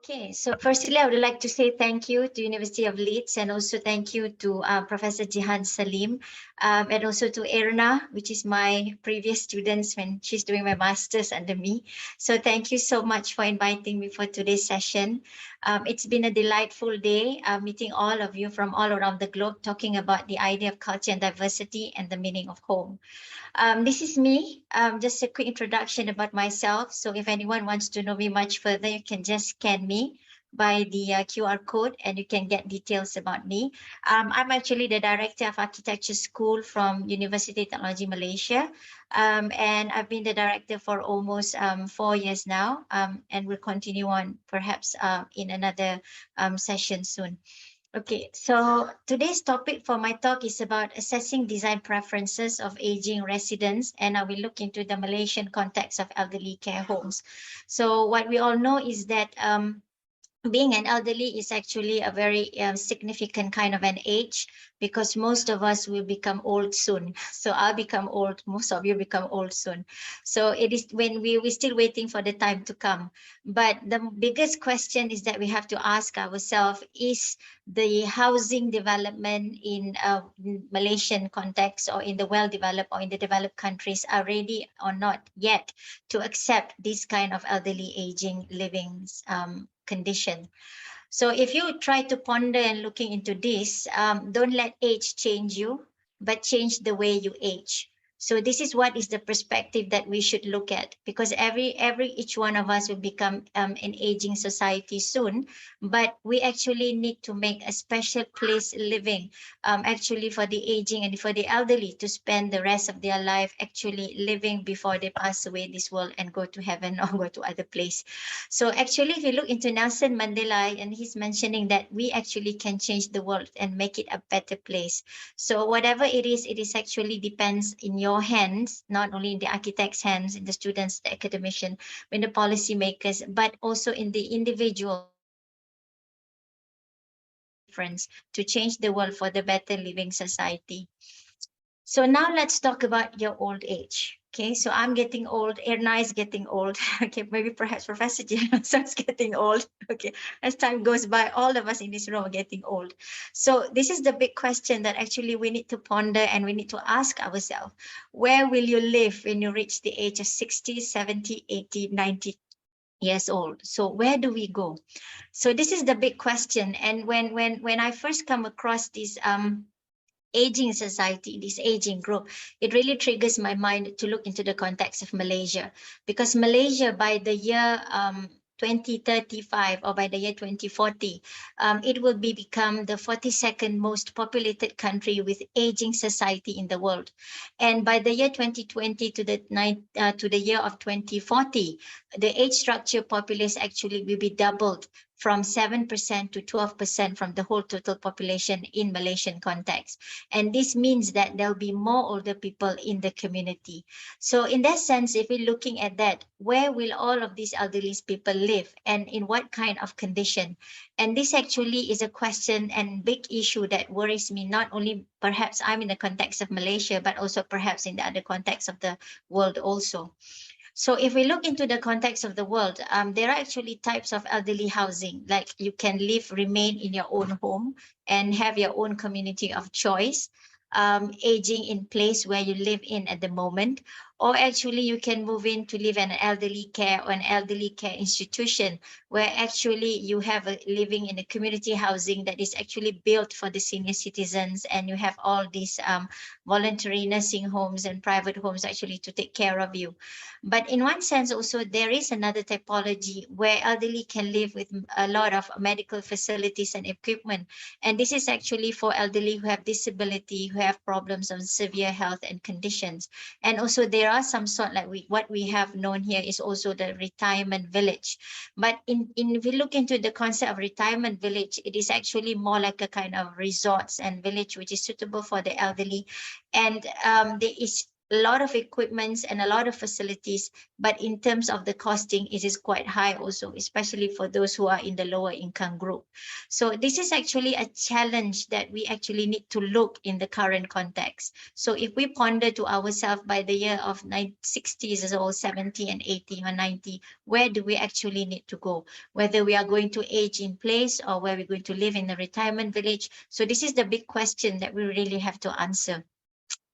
Okay, so firstly, I would like to say thank you to University of Leeds and also thank you to Professor Jihan Salim and also to Erna, which is my previous students when she's doing my master's under me. So thank you so much for inviting me for today's session. It's been a delightful day meeting all of you from all around the globe talking about the idea of culture and diversity and the meaning of home. This is me. Just a quick introduction about myself. So if anyone wants to know me much further, you can just scan me by the QR code and you can get details about me. I'm actually the Director of Architecture School from University of Technology Malaysia. And I've been the director for almost 4 years now and will continue on perhaps in another session soon. Okay, so today's topic for my talk is about assessing design preferences of aging residents, and I will look into the Malaysian context of elderly care homes. So what we all know is that being an elderly is actually a very significant kind of an age because most of us will become old soon. So I'll become old, most of you become old soon. So it is when we're still waiting for the time to come. But the biggest question is that we have to ask ourselves, is the housing development in Malaysian context or in the well-developed or in the developed countries are ready or not yet to accept this kind of elderly aging living condition. So if you try to ponder and looking into this, don't let age change you, but change the way you age. So this is what is the perspective that we should look at, because each one of us will become an aging society soon, but we actually need to make a special place living actually for the aging and for the elderly to spend the rest of their life actually living before they pass away this world and go to heaven or go to other place. So actually, if you look into Nelson Mandela, and he's mentioning that we actually can change the world and make it a better place. So whatever it is actually depends in your hands, not only in the architect's hands, in the students, the academician, in the policymakers, but also in the individual difference to change the world for the better living society. So now let's talk about your old age. Okay, so I'm getting old. Erna is getting old. Okay, maybe perhaps Professor Jian is getting old. Okay, as time goes by, all of us in this room are getting old. So this is the big question that actually we need to ponder and we need to ask ourselves. Where will you live when you reach the age of 60, 70, 80, 90 years old? So where do we go? So this is the big question. And when I first come across this aging society, this aging group, it really triggers my mind to look into the context of Malaysia, because Malaysia by the year 2035 or by the year 2040, it will become the 42nd most populated country with aging society in the world. And by the year 2020 to the year of 2040, the age structure populace actually will be doubled from 7% to 12% from the whole total population in Malaysian context. And this means that there'll be more older people in the community. So in that sense, if we're looking at that, where will all of these elderly people live and in what kind of condition? And this actually is a question and big issue that worries me, not only perhaps I'm in the context of Malaysia, but also perhaps in the other context of the world also. So if we look into the context of the world, there are actually types of elderly housing, like you can remain in your own home and have your own community of choice, aging in place where you live in at the moment, or actually you can move in to live in an elderly care or an elderly care institution where actually you have a living in a community housing that is actually built for the senior citizens, and you have all these voluntary nursing homes and private homes actually to take care of you. But in one sense also, there is another typology where elderly can live with a lot of medical facilities and equipment. And this is actually for elderly who have disability, who have problems of severe health and conditions. And also there are some sort like what we have known here is also the retirement village. But if we look into the concept of retirement village, it is actually more like a kind of resorts and village which is suitable for the elderly. And there is a lot of equipments and a lot of facilities, but in terms of the costing, it is quite high also, especially for those who are in the lower income group. So this is actually a challenge that we actually need to look in the current context. So if we ponder to ourselves by the year of 60s or 70 and 80 or 90, where do we actually need to go? Whether we are going to age in place or where we're going to live in a retirement village. So this is the big question that we really have to answer.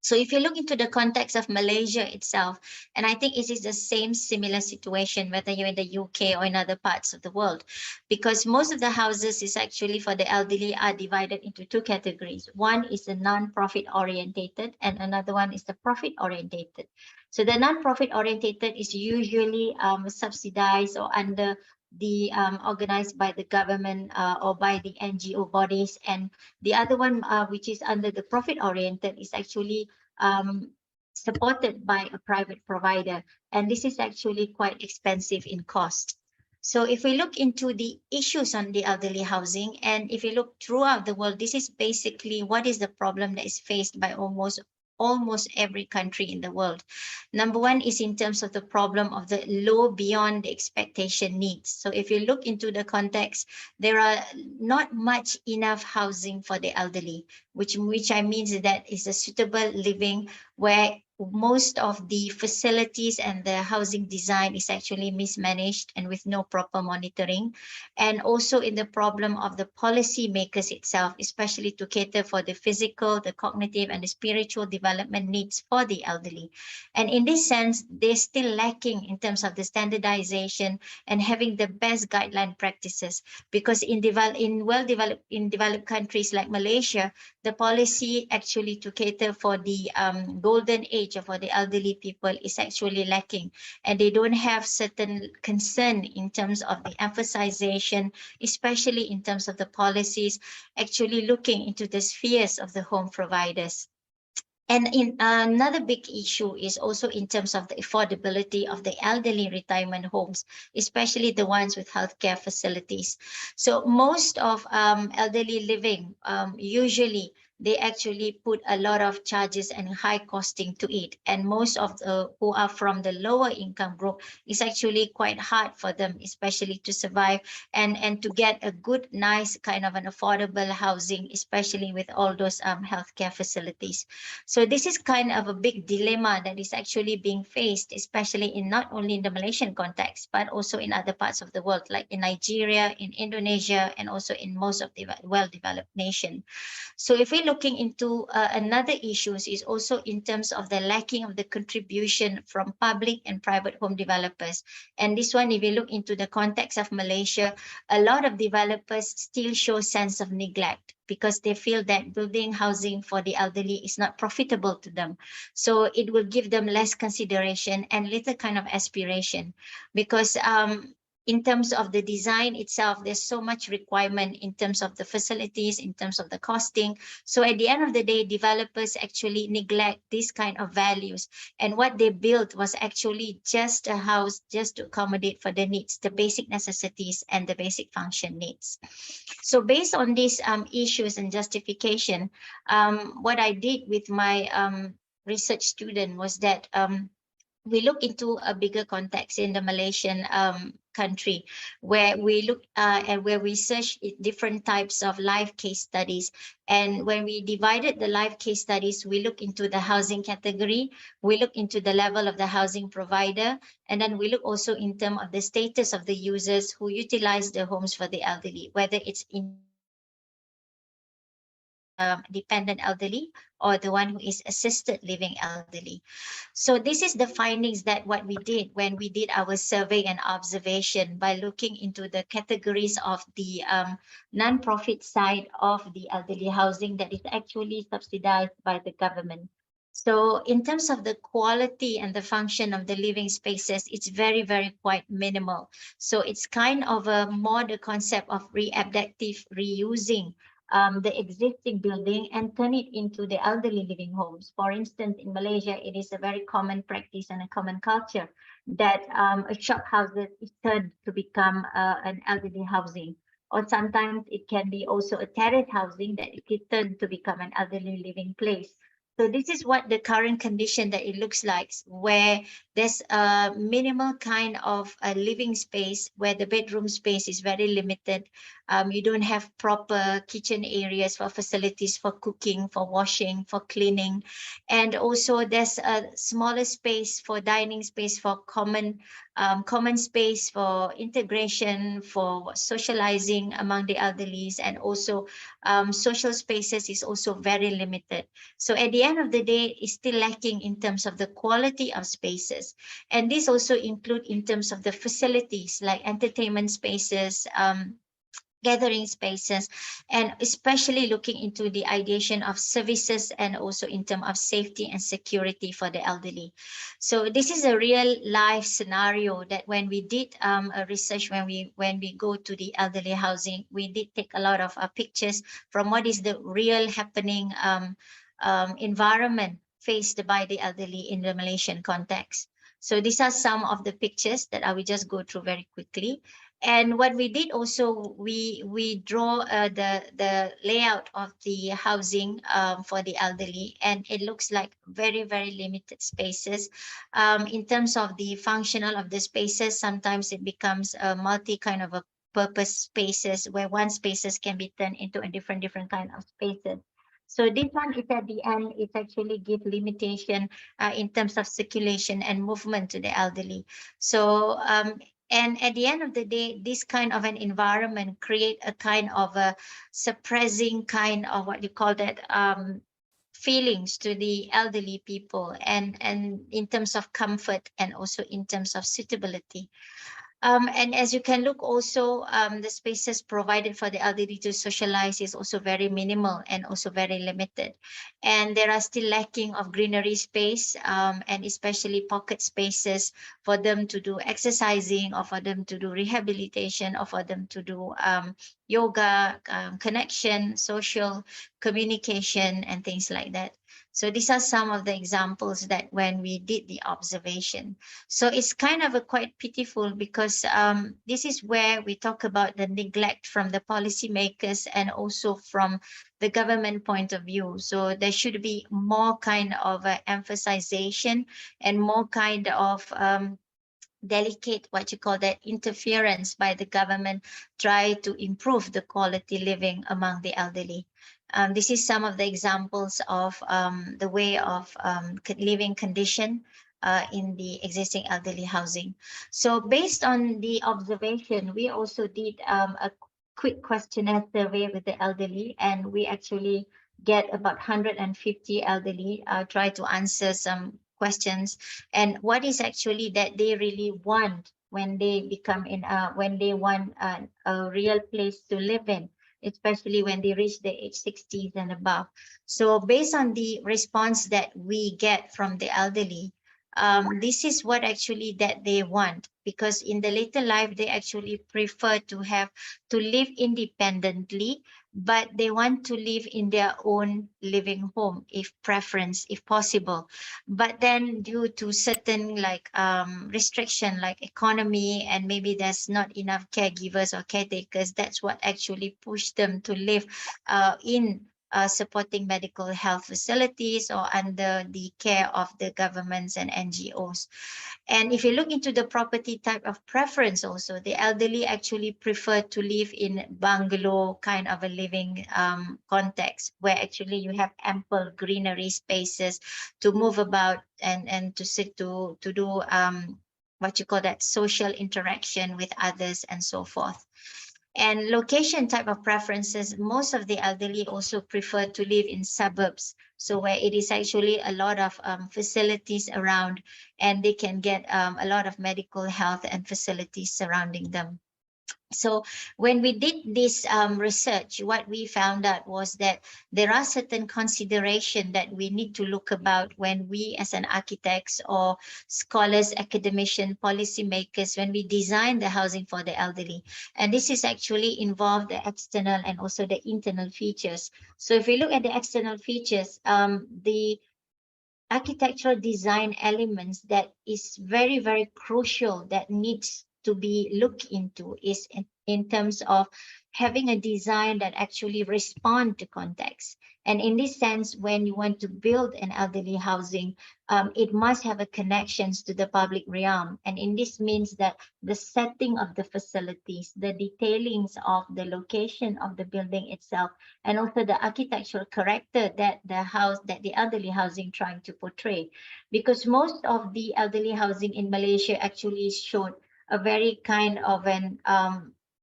So if you look into the context of Malaysia itself, and I think it is the same similar situation, whether you're in the UK or in other parts of the world, because most of the houses is actually for the elderly are divided into two categories. One is the non-profit orientated and another one is the profit orientated. So the non-profit orientated is usually subsidized or under the organized by the government or by the NGO bodies, and the other one which is under the profit oriented is actually um, supported by a private provider. And this is actually quite expensive in cost. So if we look into the issues on the elderly housing, and if you look throughout the world, this is basically what is the problem that is faced by almost every country in the world. Number one is in terms of the problem of the low beyond the expectation needs. So if you look into the context, there are not much enough housing for the elderly, which I means that is a suitable living where most of the facilities and the housing design is actually mismanaged and with no proper monitoring. And also in the problem of the policy makers itself, especially to cater for the physical, the cognitive, and the spiritual development needs for the elderly. And in this sense, they're still lacking in terms of the standardization and having the best guideline practices. Because in developed countries like Malaysia, the policy actually to cater for the golden age for the elderly people is actually lacking, and they don't have certain concern in terms of the emphasization, especially in terms of the policies actually looking into the spheres of the home providers. And in another big issue is also in terms of the affordability of the elderly retirement homes, especially the ones with healthcare facilities. So most of elderly living, usually they actually put a lot of charges and high costing to it. And most of the who are from the lower income group, it's actually quite hard for them, especially to survive and to get a good, nice kind of an affordable housing, especially with all those healthcare facilities. So this is kind of a big dilemma that is actually being faced, especially in not only in the Malaysian context, but also in other parts of the world, like in Nigeria, in Indonesia, and also in most of the well-developed nations. So if we're looking into another issues is also in terms of the lacking of the contribution from public and private home developers. And this one, if you look into the context of Malaysia, a lot of developers still show sense of neglect because they feel that building housing for the elderly is not profitable to them. So it will give them less consideration and little kind of aspiration, because in terms of the design itself, there's so much requirement in terms of the facilities, in terms of the costing. So at the end of the day, developers actually neglect these kind of values. And what they built was actually just a house just to accommodate for the needs, the basic necessities and the basic function needs. So based on these issues and justification, what I did with my research student was that we look into a bigger context in the Malaysian country, where we look and where we search different types of live case studies. And when we divided the live case studies, we look into the housing category, we look into the level of the housing provider, and then we look also in terms of the status of the users who utilize the homes for the elderly, whether it's independent elderly dependent elderly or the one who is assisted living elderly. So this is the findings that what we did when we did our survey and observation by looking into the categories of the non-profit side of the elderly housing that is actually subsidized by the government. So in terms of the quality and the function of the living spaces, it's very quite minimal. So it's kind of a more the concept of readaptive reusing the existing building and turn it into the elderly living homes. For instance, in Malaysia, it is a very common practice and a common culture that a shop house is turned to become an elderly housing. Or sometimes it can be also a terrace housing that it is turned to become an elderly living place. So this is what the current condition that it looks like, where there's a minimal kind of a living space, where the bedroom space is very limited. You don't have proper kitchen areas for facilities for cooking, for washing, for cleaning. And also there's a smaller space for dining space, for common space for integration, for socializing among the elderlies, and also social spaces is also very limited. So at the end of the day, it's still lacking in terms of the quality of spaces. And this also include in terms of the facilities like entertainment spaces, gathering spaces, and especially looking into the ideation of services, and also in terms of safety and security for the elderly. So this is a real life scenario that when we did a research, when we go to the elderly housing, we did take a lot of pictures from what is the real happening environment faced by the elderly in the Malaysian context. So these are some of the pictures that I will just go through very quickly. And what we did also, we draw the layout of the housing for the elderly, and it looks like very, very limited spaces. In terms of the functional of the spaces, sometimes it becomes a multi kind of a purpose spaces, where one spaces can be turned into a different kind of spaces. So this one is at the end, it actually give limitation in terms of circulation and movement to the elderly. So and at the end of the day, this kind of an environment create a kind of a suppressing kind of what you call that feelings to the elderly people, and in terms of comfort, and also in terms of suitability. And as you can look also, the spaces provided for the elderly to socialize is also very minimal and also very limited. And there are still lacking of greenery space, and especially pocket spaces for them to do exercising, or for them to do rehabilitation, or for them to do yoga, connection, social communication, and things like that. So these are some of the examples that when we did the observation. So it's kind of a quite pitiful, because this is where we talk about the neglect from the policymakers and also from the government point of view. So there should be more kind of emphasization, and more kind of delicate, what you call that, interference by the government, try to improve the quality living among the elderly. This is some of the examples of the way of living condition in the existing elderly housing. So based on the observation, we also did a quick questionnaire survey with the elderly, and we actually get about 150 elderly try to answer some questions, and what is actually that they really want when they become in when they want a real place to live in, especially when they reach the age 60s and above. So based on the response that we get from the elderly, this is what actually that they want, because in the later life they actually prefer to have to live independently, but they want to live in their own living home if preference, if possible. But then due to certain like restriction like economy, and maybe there's not enough caregivers or caretakers, that's what actually pushed them to live in supporting medical health facilities, or under the care of the governments and NGOs. And if you look into the property type of preference also, the elderly actually prefer to live in bungalow kind of a living context, where actually you have ample greenery spaces to move about, and to sit to do what you call that social interaction with others, and so forth. And location type of preferences, most of the elderly also prefer to live in suburbs. So where it is actually a lot of facilities around, and they can get a lot of medical health and facilities surrounding them. So when we did this research, what we found out was that there are certain consideration that we need to look about when we as an architects or scholars, academician, policymakers, when we design the housing for the elderly. And this is actually involved the external and also the internal features. So if we look at the external features, the architectural design elements that is very, very crucial that needs to be looked into is in terms of having a design that actually respond to context. And in this sense, when you want to build an elderly housing, it must have a connections to the public realm. And in this means that the setting of the facilities, the detailings of the location of the building itself, and also the architectural character that the elderly housing trying to portray. Because most of the elderly housing in Malaysia actually showed a very kind of an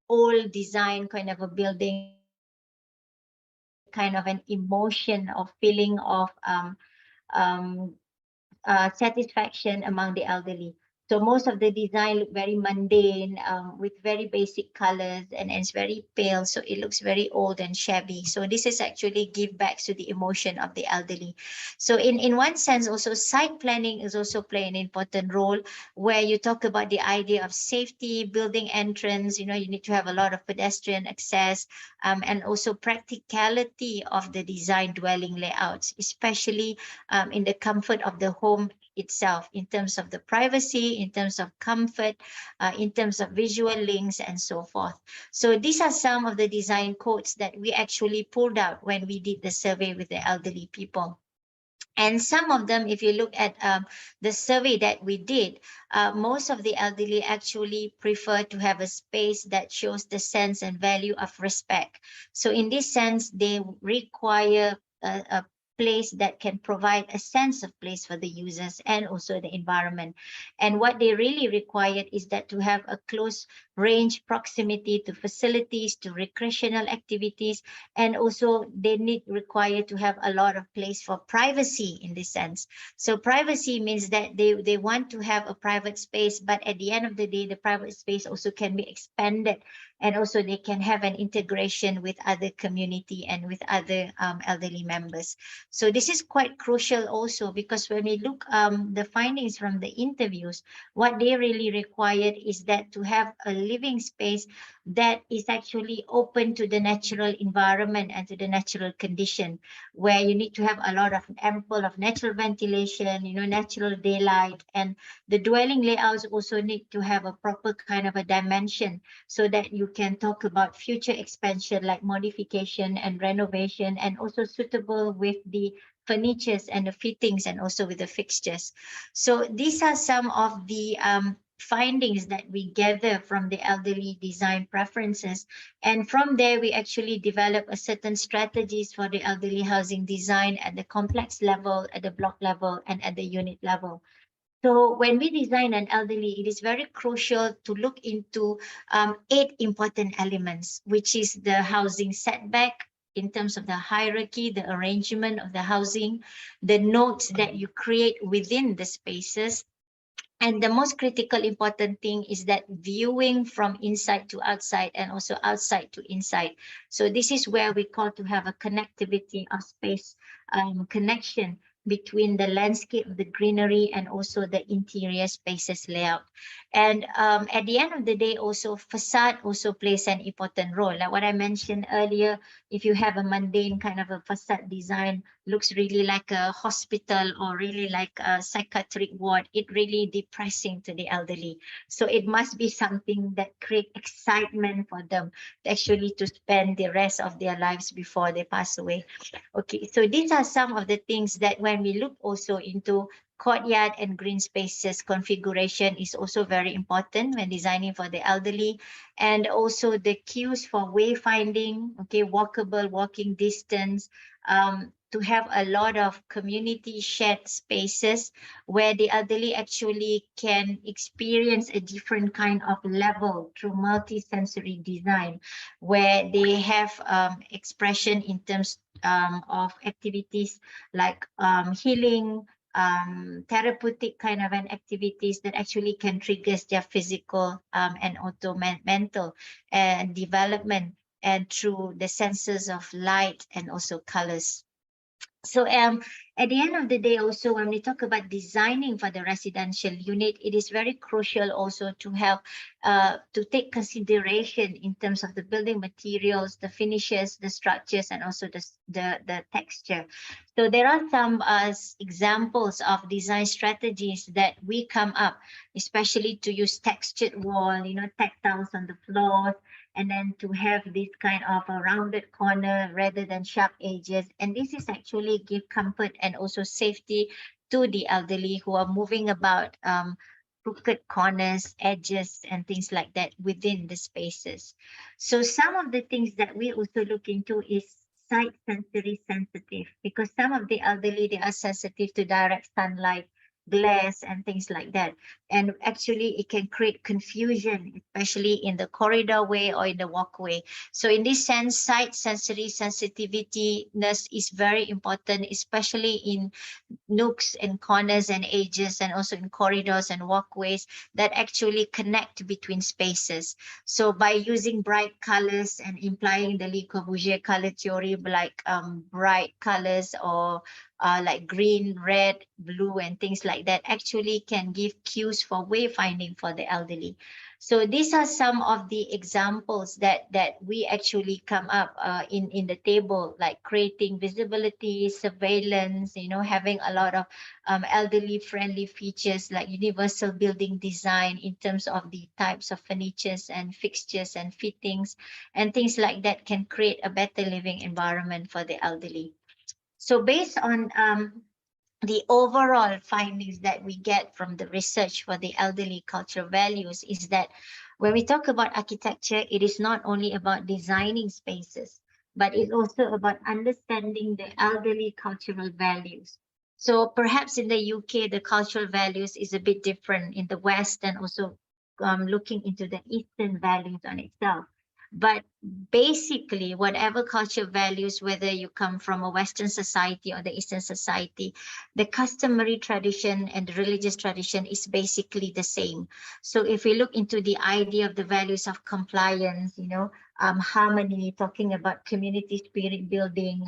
old design kind of a building that actually create kind of an emotion of feeling of um, satisfaction among the elderly. So most of the design look very mundane, with very basic colors, and it's very pale, so it looks very old and shabby. So this is actually give back to the emotion of the elderly. So in one sense, also site planning is also play an important role, where you talk about the idea of safety, building entrance. You know, you need to have a lot of pedestrian access, and also practicality of the design dwelling layouts, especially in the comfort of the home itself, in terms of the privacy, in terms of comfort, in terms of visual links, and so forth. So these are some of the design codes that we actually pulled out when we did the survey with the elderly people. And some of them, if you look at the survey that we did, most of the elderly actually prefer to have a space that shows the sense and value of respect. So in this sense, they require a place that can provide a sense of place for the users and also the environment. And what they really required is that to have a close range proximity to facilities, to recreational activities, and also they need require to have a lot of place for privacy in this sense. So privacy means that they want to have a private space, but at the end of the day, the private space also can be expanded, and also they can have an integration with other community and with other elderly members. So this is quite crucial also, because when we look the findings from the interviews, what they really required is that to have a living space that is actually open to the natural environment and to the natural condition, where you need to have a lot of ample of natural ventilation, you know, natural daylight, and the dwelling layouts also need to have a proper kind of a dimension, so that you can talk about future expansion like modification and renovation, and also suitable with the furnitures and the fittings, and also with the fixtures. So these are some of the findings that we gather from the elderly design preferences. And from there, we actually develop a certain strategies for the elderly housing design at the complex level, at the block level, and at the unit level. So when we design an elderly, it is very crucial to look into 8 important elements, which is the housing setback in terms of the hierarchy, the arrangement of the housing, the nodes that you create within the spaces, and the most critical important thing is that viewing from inside to outside and also outside to inside. So this is where we call to have a connectivity of space, connection between the landscape, the greenery, and also the interior spaces layout. And at the end of the day, also facade also plays an important role. Like what I mentioned earlier, if you have a mundane kind of a facade design, looks really like a hospital or really like a psychiatric ward, it really depressing to the elderly. So it must be something that create excitement for them actually to spend the rest of their lives before they pass away. Okay, so these are some of the things that when we look also into courtyard and green spaces configuration is also very important when designing for the elderly, and also the cues for wayfinding, okay, walkable walking distance, to have a lot of community shared spaces where the elderly actually can experience a different kind of level through multi-sensory design, where they have expression in terms of activities like healing, therapeutic kind of an activities that actually can trigger their physical and also mental and development, and through the senses of light and also colors. So at the end of the day, also when we talk about designing for the residential unit, it is very crucial also to have to take consideration in terms of the building materials, the finishes, the structures, and also the texture. So there are some examples of design strategies that we come up, especially to use textured wall, tactiles on the floor, and then to have this kind of a rounded corner rather than sharp edges. And this is actually give comfort and also safety to the elderly who are moving about crooked corners, edges, and things like that within the spaces. So some of the things that we also look into is sight sensory sensitive, because some of the elderly, they are sensitive to direct sunlight, glass, and things like that. And actually it can create confusion, especially in the corridor way or in the walkway. So in this sense, sight sensory sensitiveness is very important, especially in nooks and corners and edges, and also in corridors and walkways that actually connect between spaces. So by using bright colors and implying the Le Corbusier color theory, like bright colors or like green, red, blue, and things like that, actually can give cues for wayfinding for the elderly. So these are some of the examples that we actually come up in the table, like creating visibility, surveillance, having a lot of elderly friendly features like universal building design in terms of the types of furnitures and fixtures and fittings and things like that can create a better living environment for the elderly. So based on the overall findings that we get from the research for the elderly cultural values is that when we talk about architecture, it is not only about designing spaces, but it's also about understanding the elderly cultural values. So perhaps in the UK, the cultural values is a bit different in the West, and also looking into the Eastern values on itself. But basically, whatever culture values, whether you come from a Western society or the Eastern society, the customary tradition and the religious tradition is basically the same. So if we look into the idea of the values of compliance, harmony, talking about community spirit building,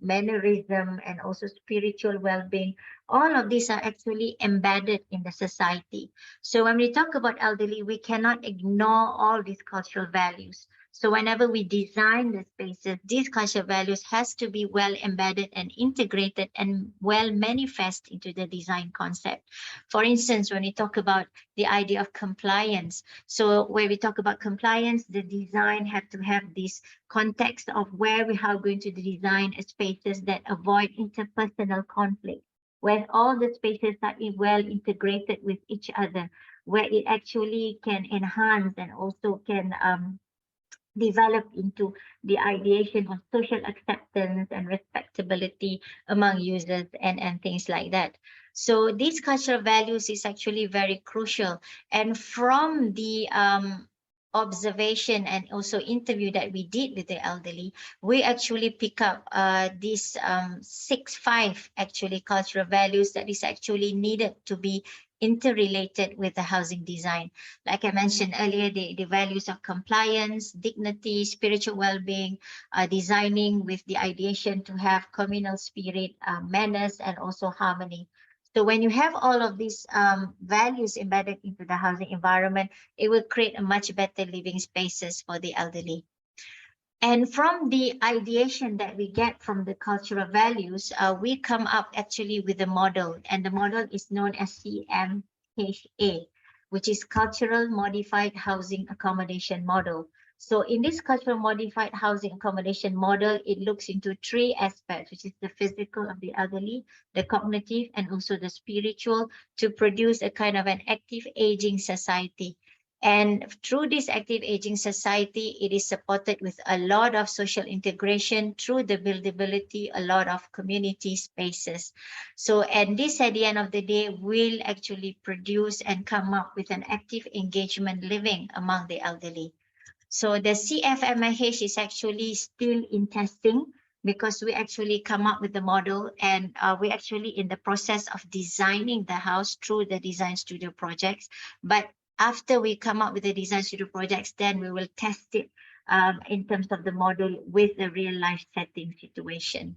mannerism, and also spiritual well-being, all of these are actually embedded in the society. So when we talk about elderly, we cannot ignore all these cultural values. So whenever we design the spaces, these cultural values has to be well embedded and integrated and well manifest into the design concept. For instance, when we talk about the idea of compliance, so when we talk about compliance, the design had to have this context of where we are going to design spaces that avoid interpersonal conflict, where all the spaces are well integrated with each other, where it actually can enhance and also can develop into the ideation of social acceptance and respectability among users and things like that. So these cultural values is actually very crucial. And from the observation and also interview that we did with the elderly, we actually pick up these five actually cultural values that is actually needed to be interrelated with the housing design. Like I mentioned earlier, the values of compliance, dignity, spiritual well-being, designing with the ideation to have communal spirit, manners, and also harmony. So when you have all of these values embedded into the housing environment, it will create a much better living spaces for the elderly. And from the ideation that we get from the cultural values, we come up actually with a model, and the model is known as CMHA, which is Cultural Modified Housing Accommodation Model. So in this cultural modified housing accommodation model, it looks into three aspects, which is the physical of the elderly, the cognitive, and also the spiritual, to produce a kind of an active aging society. And through this active aging society, it is supported with a lot of social integration through the buildability, a lot of community spaces. So, and this at the end of the day will actually produce and come up with an active engagement living among the elderly. So the CFMIH is actually still in testing, because we actually come up with the model, and we actually in the process of designing the house through the design studio projects. But after we come up with the design studio projects, then we will test it in terms of the model with the real life setting situation.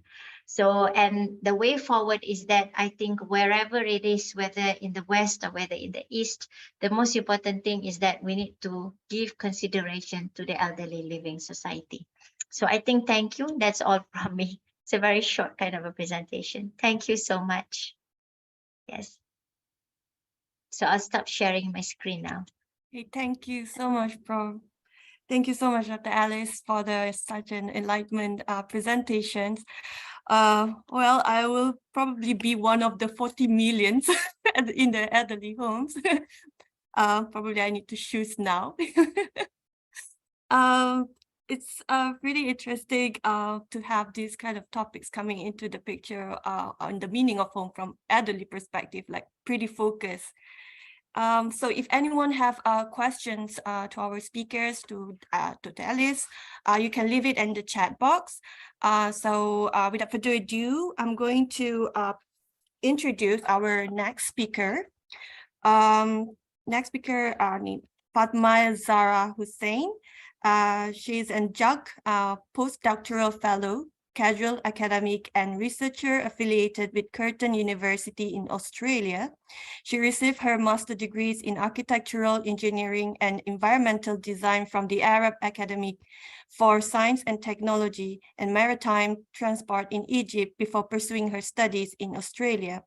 So, and the way forward is that I think wherever it is, whether in the West or whether in the East, the most important thing is that we need to give consideration to the elderly living society. So I think, thank you. That's all from me. It's a very short kind of a presentation. Thank you so much. Yes. So I'll stop sharing my screen now. Okay, thank you so much, Prof. Thank you so much, Dr. Alice, for such an enlightenment presentations. Well, I will probably be one of the 40 millions in the elderly homes. Probably I need to choose now. It's really interesting to have these kind of topics coming into the picture on the meaning of home from elderly perspective, like pretty focused. So if anyone have questions to our speakers, to Alice, you can leave it in the chat box. So without further ado, I'm going to introduce our next speaker. Next speaker, Fatma Zara Hussain. She's a JUG postdoctoral fellow, casual academic and researcher affiliated with Curtin University in Australia. She received her master's degrees in architectural engineering and environmental design from the Arab Academy for Science and Technology and Maritime Transport in Egypt before pursuing her studies in Australia.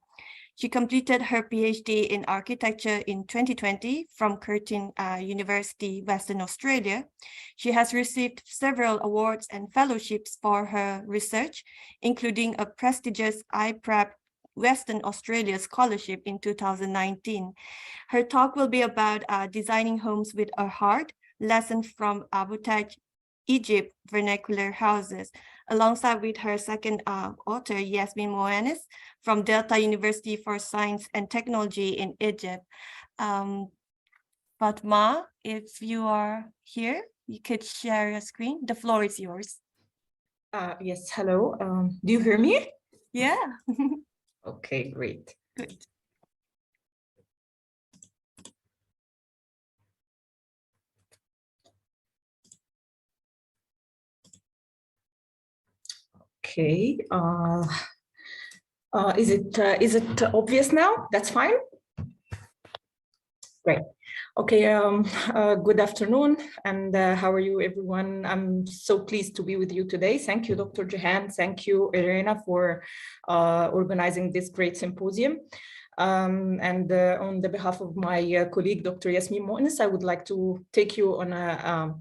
She completed her PhD in architecture in 2020 from Curtin University, Western Australia. She has received several awards and fellowships for her research, including a prestigious IPREP Western Australia Scholarship in 2019. Her talk will be about designing homes with a heart, lessons from Abu Taj, Egypt vernacular houses, alongside with her second author, Yasmin Moanis, from Delta University for Science and Technology in Egypt. Fatma, if you are here, you could share your screen. The floor is yours. Yes, hello. Do you hear me? Yeah. Okay, great. Good. Okay. Is it obvious now? That's fine. Great. Okay. Good afternoon, and how are you, everyone? I'm so pleased to be with you today. Thank you, Dr. Jahan. Thank you, Irena, for organizing this great symposium. And on the behalf of my colleague, Dr. Yasmin Moanis, I would like to take you on a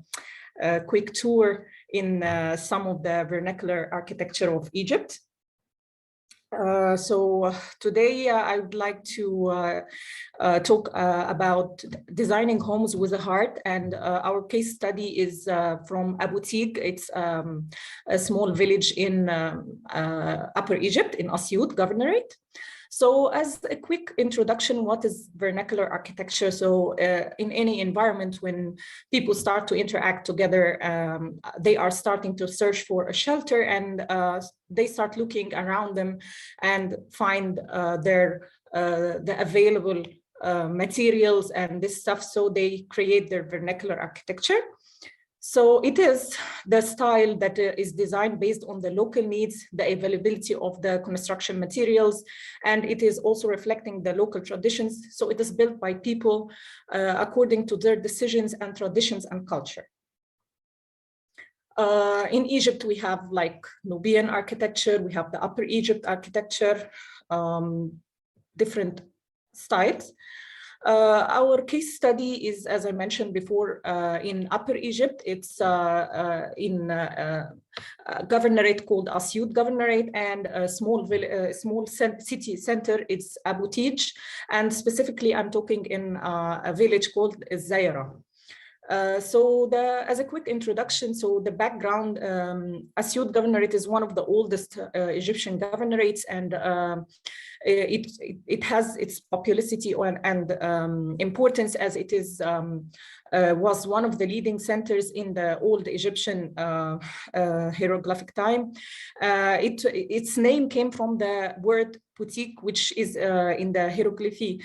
quick tour in some of the vernacular architecture of Egypt. So today I would like to talk about designing homes with a heart, and our case study is from Abu Taj. It's a small village in Upper Egypt in Asyut Governorate. So as a quick introduction, what is vernacular architecture? So in any environment, when people start to interact together, they are starting to search for a shelter, and they start looking around them and find the available materials and this stuff. So they create their vernacular architecture. So it is the style that is designed based on the local needs, the availability of the construction materials, and it is also reflecting the local traditions. So it is built by people according to their decisions and traditions and culture. In Egypt, we have like Nubian architecture, we have the Upper Egypt architecture, different styles. Our case study is, as I mentioned before, in Upper Egypt. It's in a governorate called Asyut Governorate, and a small city center, it's Abu Taj. And specifically, I'm talking in a village called Zaira. So as a quick introduction, so the background, Asyut Governorate is one of the oldest Egyptian governorates, and it has its popularity and importance as it is was one of the leading centers in the old Egyptian hieroglyphic time. Its name came from the word boutique, which is in the hieroglyphy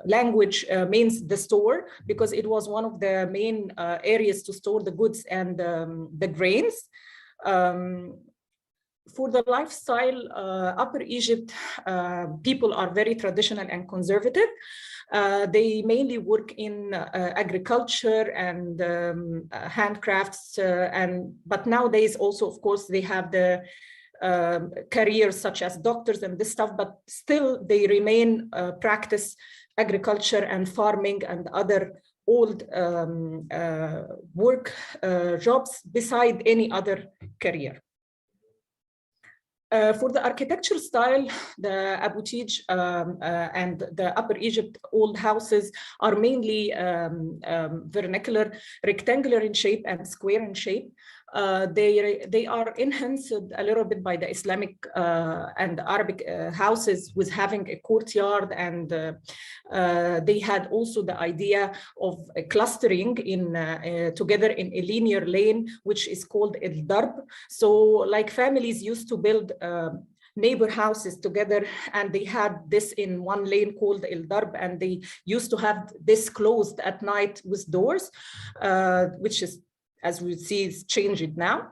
language means the store, because it was one of the main areas to store the goods and the grains. For the lifestyle, Upper Egypt, people are very traditional and conservative. They mainly work in agriculture and handcrafts, but nowadays also, of course, they have the careers such as doctors and this stuff, but still they remain practice agriculture and farming and other old work jobs beside any other career. For the architecture style, the Abu Tij and the Upper Egypt old houses are mainly vernacular, rectangular in shape and square in shape. They are enhanced a little bit by the Islamic and Arabic houses with having a courtyard, and they had also the idea of clustering in together in a linear lane, which is called al-darb. So like families used to build neighbor houses together, and they had this in one lane called al-darb, and they used to have this closed at night with doors, which is, as we see, is changed now.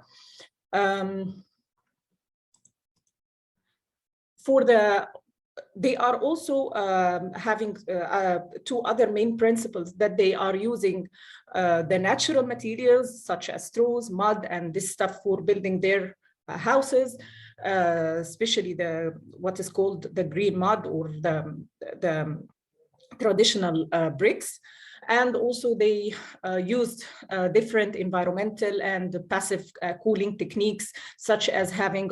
They are also having two other main principles, that they are using the natural materials such as straws, mud, and this stuff for building their houses, especially what is called the green mud or the traditional bricks. And also they used different environmental and passive cooling techniques, such as having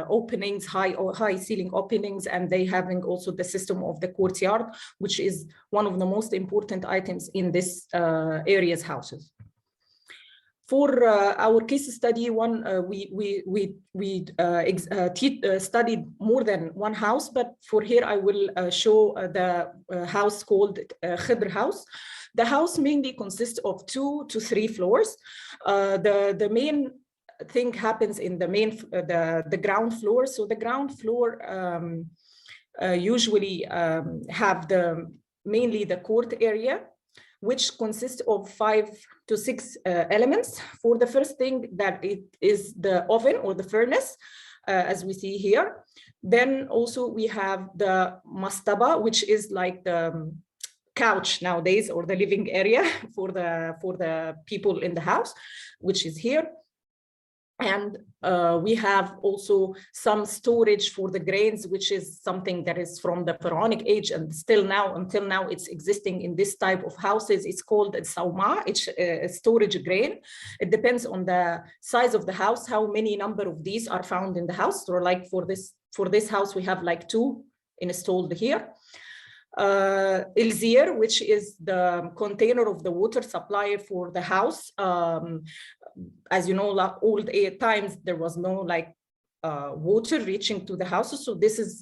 openings, high ceiling openings, and they having also the system of the courtyard, which is one of the most important items in this area's houses. For our case study, we studied more than one house, but for here I will show the house called Khidr House. The house mainly consists of 2 to 3 floors. The main thing happens in the ground floor. So the ground floor usually have mainly the court area, which consists of 5 to 6 elements. For the first thing, that it is the oven or the furnace, as we see here. Then also we have the mastaba, which is like the couch nowadays, or the living area for the people in the house, which is here. And we have also some storage for the grains, which is something that is from the Pharaonic age, and still now, until now, it's existing in this type of houses. It's called sauma. It's a storage grain. It depends on the size of the house, how many number of these are found in the house. So like for this house, we have like 2 installed here. Ilzir, which is the container of the water supply for the house. As you know, like old times, there was no like water reaching to the houses. So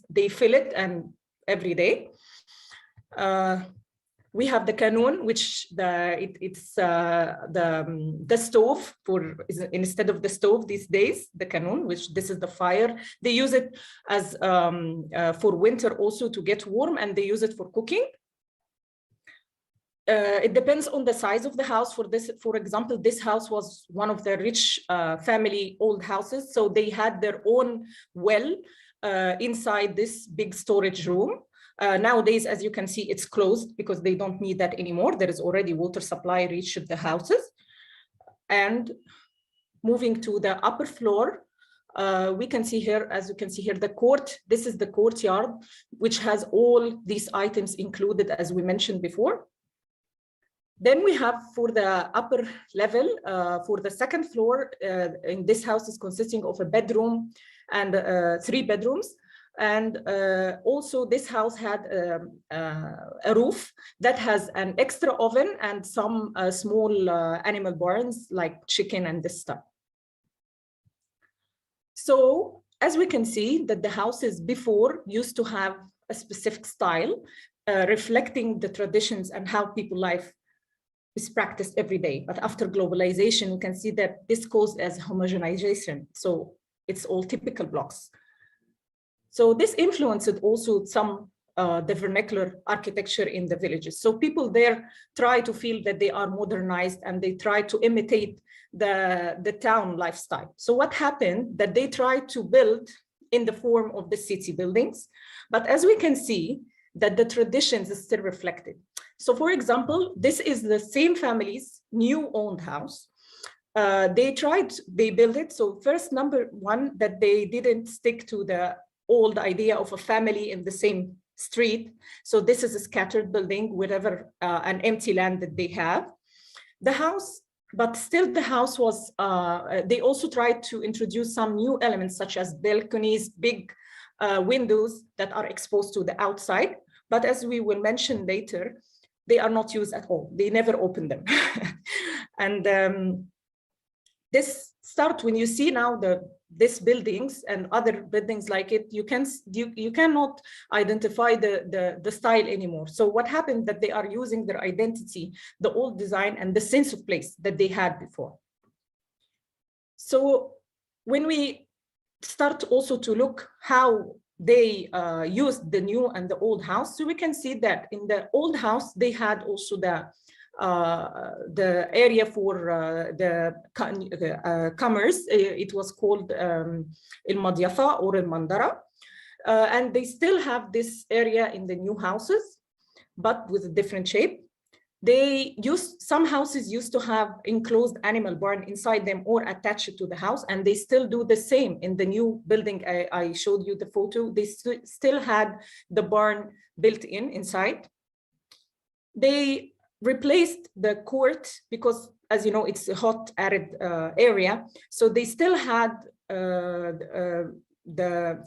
they fill it and every day. We have the kanun, which it's the stove instead of the stove these days, the kanun, which this is the fire. They use it as for winter also to get warm, and they use it for cooking. It depends on the size of the house. For example, this house was one of the rich family old houses, so they had their own well inside this big storage room. Nowadays, as you can see, it's closed because they don't need that anymore. There is already water supply reached the houses. And moving to the upper floor, we can see here, as you can see here, the court. This is the courtyard, which has all these items included, as we mentioned before. Then we have, for the upper level, for the second floor, in this house is consisting of a bedroom and 3 bedrooms. And also this house had a roof that has an extra oven and some small animal barns like chicken and this stuff. So as we can see that the houses before used to have a specific style reflecting the traditions and how people life is practiced every day. But after globalization, you can see that this caused as homogenization. So it's all typical blocks. So this influenced also some the vernacular architecture in the villages. So people there try to feel that they are modernized and they try to imitate the town lifestyle. So what happened that they tried to build in the form of the city buildings, but as we can see that the traditions is still reflected. So for example, this is the same family's new owned house. They built it. So first, number one, that they didn't stick to the old idea of a family in the same street. So this is a scattered building, whatever, an empty land that they have. The house, but still the house was, they also tried to introduce some new elements such as balconies, big windows that are exposed to the outside. But as we will mention later, they are not used at all. They never open them. And this start when you see now these buildings and other buildings like it, you cannot identify the style anymore. So what happened that they are using their identity, the old design and the sense of place that they had before. So when we start also to look how they used the new and the old house, so we can see that in the old house, they had also the area for the commerce. It was called El Madyafa or El Mandara. And they still have this area in the new houses, but with a different shape. Some houses used to have enclosed animal barn inside them or attached to the house, and they still do the same in the new building. I showed you the photo. They still had the barn built inside. They replaced the court because, as you know, it's a hot, arid area. So they still had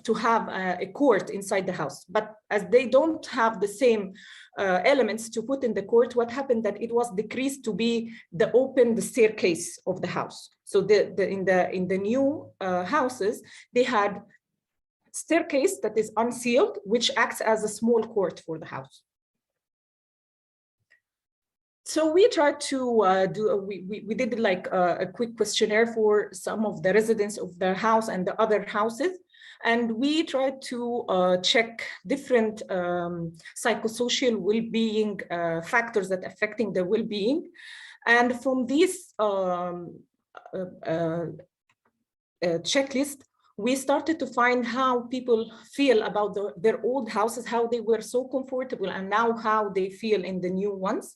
to have a court inside the house. But as they don't have the same elements to put in the court, what happened that it was decreased to be the staircase of the house. So in the new houses, they had staircase that is unsealed, which acts as a small court for the house. So we tried to we did like a quick questionnaire for some of the residents of the house and the other houses. And we tried to check different psychosocial well-being factors that affecting the well-being. And from this checklist, we started to find how people feel about their old houses, how they were so comfortable, and now how they feel in the new ones.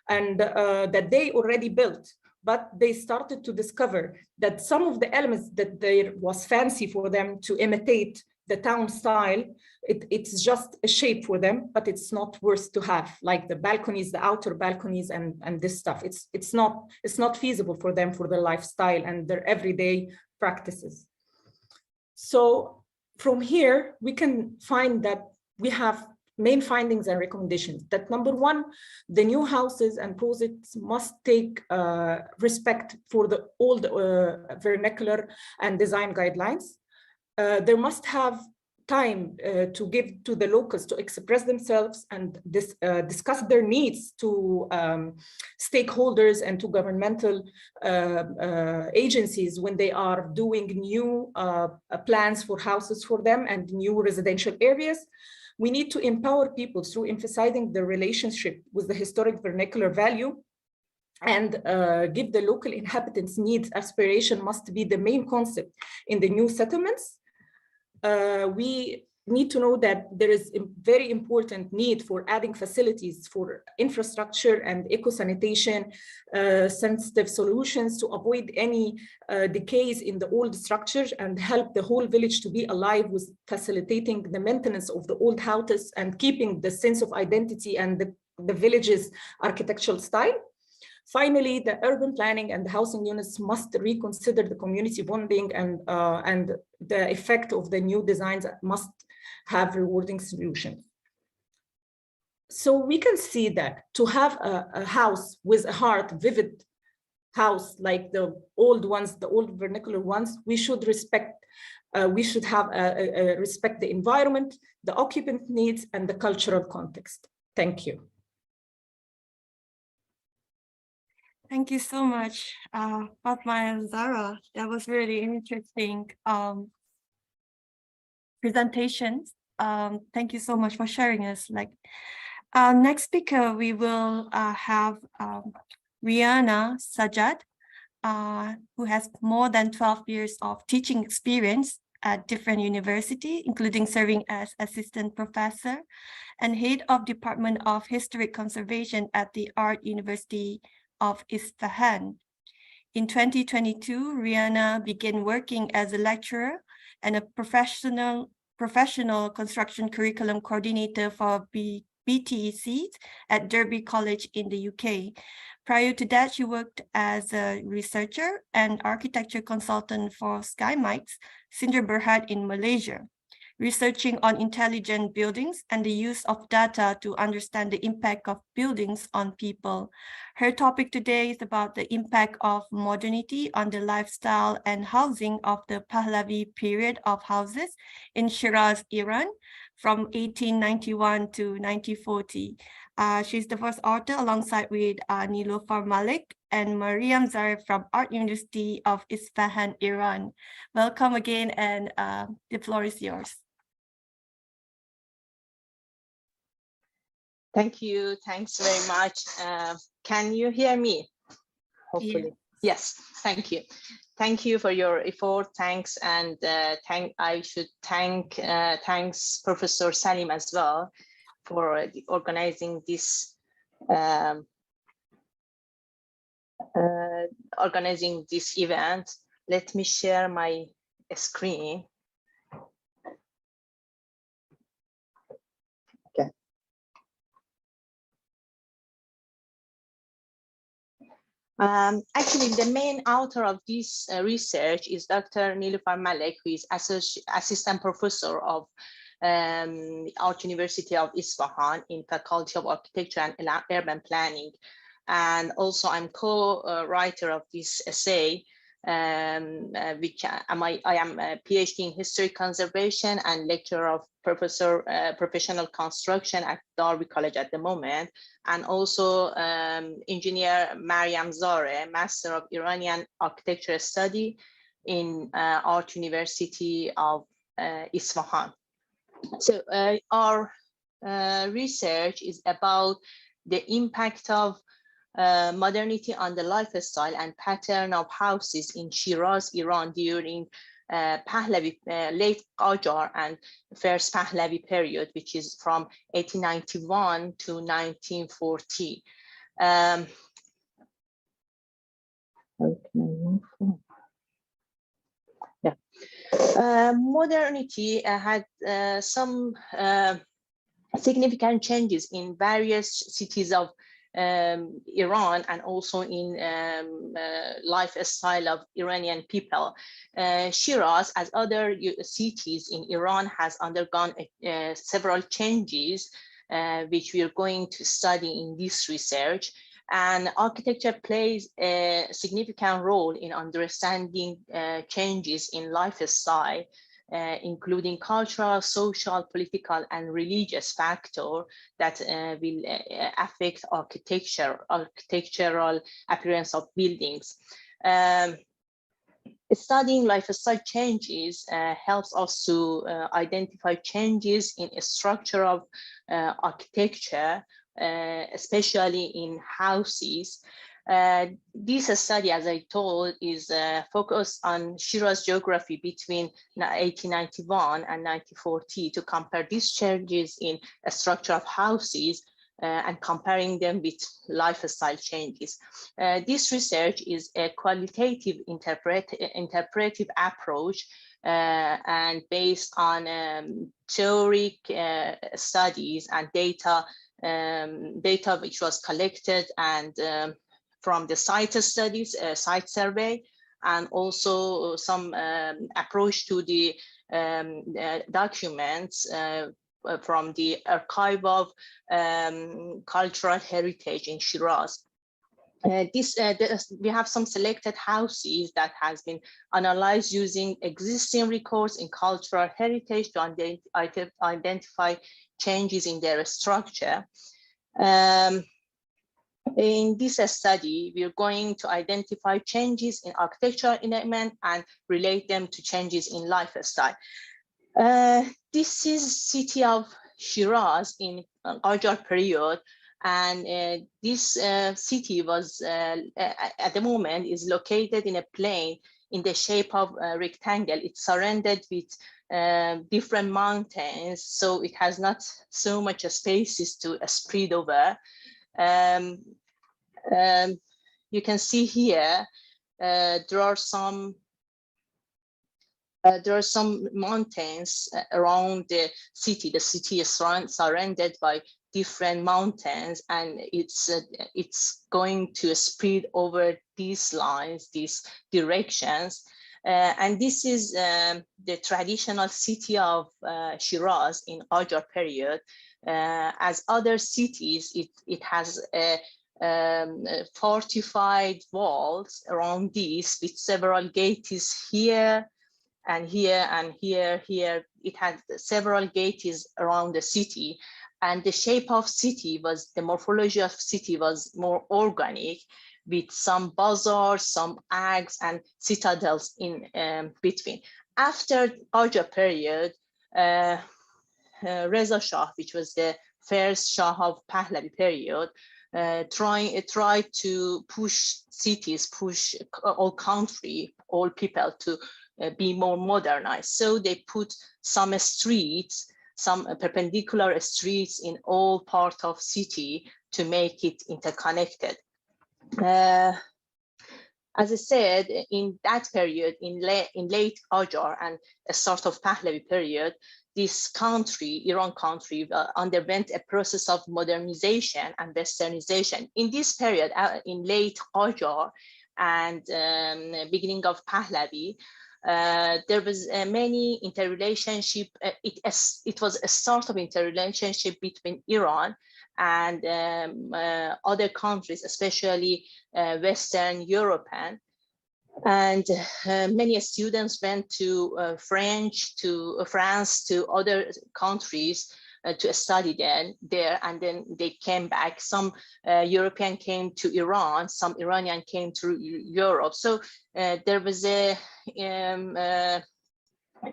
And that they already built, but they started to discover that some of the elements that there was fancy for them to imitate the town style, it's just a shape for them, but it's not worth to have, like the balconies, the outer balconies, and this stuff. It's not feasible for them for their lifestyle and their everyday practices. So from here, we can find that we have main findings and recommendations. That number one, the new houses and projects must take respect for the old vernacular and design guidelines. There must have time to give to the locals to express themselves and discuss their needs to stakeholders and to governmental agencies when they are doing new plans for houses for them and new residential areas. We need to empower people through emphasizing the relationship with the historic vernacular value and give the local inhabitants' needs. Aspiration must be the main concept in the new settlements. We need to know that there is a very important need for adding facilities for infrastructure and eco-sanitation, sensitive solutions to avoid any decays in the old structures and help the whole village to be alive with facilitating the maintenance of the old houses and keeping the sense of identity and the village's architectural style. Finally, the urban planning and the housing units must reconsider the community bonding and the effect of the new designs must have rewarding solutions. So we can see that to have a house with a heart, vivid house like the old ones, the old vernacular ones, we should respect, respect the environment, the occupant needs, and the cultural context. Thank you. Thank you so much, Fatma and Zara. That was really interesting presentations. Thank you so much for sharing us. Next speaker, we will have Rihanna Sajjad, who has more than 12 years of teaching experience at different universities, including serving as assistant professor and head of Department of Historic Conservation at the Art University of Isfahan. In 2022, Rihanna began working as a lecturer and a professional construction curriculum coordinator for BTEC at Derby College in the UK. Prior to that, she worked as a researcher and architecture consultant for SkyMites, Sindre Berhad in Malaysia, researching on intelligent buildings and the use of data to understand the impact of buildings on people. Her topic today is about the impact of modernity on the lifestyle and housing of the Pahlavi period of houses in Shiraz, Iran, from 1891 to 1940. She's the first author alongside with Niloufar Malik and Mariam Zarif from Art University of Isfahan, Iran. Welcome again, and the floor is yours. Thank you. Thanks very much. Can you hear me? Hopefully. Yes. Thank you. Thank you for your effort. Thanks. And I should thanks Professor Salim as well for organizing this event. Let me share my screen. Okay. Actually, the main author of this research is Dr. Niloufar Malik, who is assistant professor of Art University of Isfahan in Faculty of Architecture and Urban Planning. And also I'm co-writer of this essay, which I am a PhD in History Conservation and lecturer of professional construction at Derby College at the moment. And also engineer Mariam Zareh, Master of Iranian Architecture Study in Art University of Isfahan. So our research is about the impact of modernity on the lifestyle and pattern of houses in Shiraz, Iran during Pahlavi, late Qajar and first Pahlavi period, which is from 1891 to 1940. Modernity had some significant changes in various cities of Iran and also in lifestyle of Iranian people. Shiraz, as other cities in Iran, has undergone several changes, which we are going to study in this research. And architecture plays a significant role in understanding changes in lifestyle, including cultural, social, political, and religious factors that will affect architectural appearance of buildings. Studying lifestyle changes helps us to identify changes in a structure of architecture, especially in houses. This study, as I told, is focused on Shiraz geography between 1891 and 1940 to compare these changes in a structure of houses and comparing them with lifestyle changes. This research is a qualitative interpretive approach and based on theoric studies and data which was collected and from the site studies, site survey, and also some approach to the documents from the archive of cultural heritage in Shiraz. We have some selected houses that has been analyzed using existing records in cultural heritage to identify changes in their structure. In this study, we are going to identify changes in architectural element and relate them to changes in lifestyle. This is city of Shiraz in Qajar period, and this city was at the moment is located in a plain in the shape of a rectangle. It's surrounded with different mountains, so it has not so much spaces to spread over. Um, you can see here there are some mountains around the city. The city is surrounded by different mountains, and it's going to spread over these lines, these directions. And this is the traditional city of Shiraz in Qajar period. As other cities, it has fortified walls around this with several gates here and here and here. It had several gates around the city, and the shape of city was, the morphology of city was more organic, with some bazaars, some ags and citadels in between. After Qajar period, Reza Shah, which was the first Shah of Pahlavi period, tried to push cities, push all country, all people to be more modernized. So they put some streets, some perpendicular streets in all parts of city to make it interconnected. As I said, in that period, in late Qajar and a sort of Pahlavi period, this country, Iran country, underwent a process of modernization and westernization. In this period, in late Qajar and beginning of Pahlavi, there was many interrelationship. It was a sort of interrelationship between Iran and other countries, especially Western European. And many students went to France, to other countries to study there, and then they came back. Some European came to Iran, some Iranian came to Europe. So there was a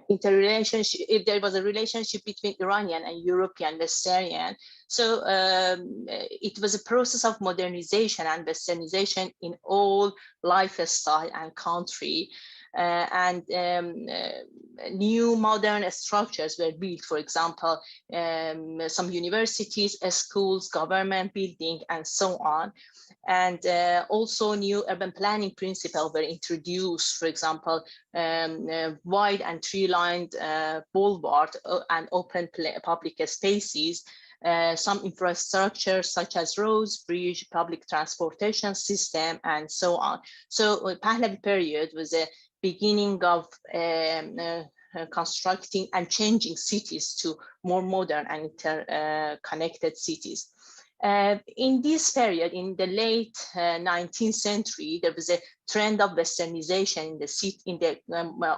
interrelationship. If there was a relationship between Iranian and European, Western. So it was a process of modernization and westernization in all lifestyle and country. New modern structures were built, for example, some universities, schools, government building, and so on. And also new urban planning principles were introduced, for example, wide and tree-lined boulevard and open public spaces, some infrastructure such as roads, bridge, public transportation system, and so on. So Pahlavi period was a beginning of constructing and changing cities to more modern and interconnected cities. In this period, in the late 19th century, there was a trend of westernization in the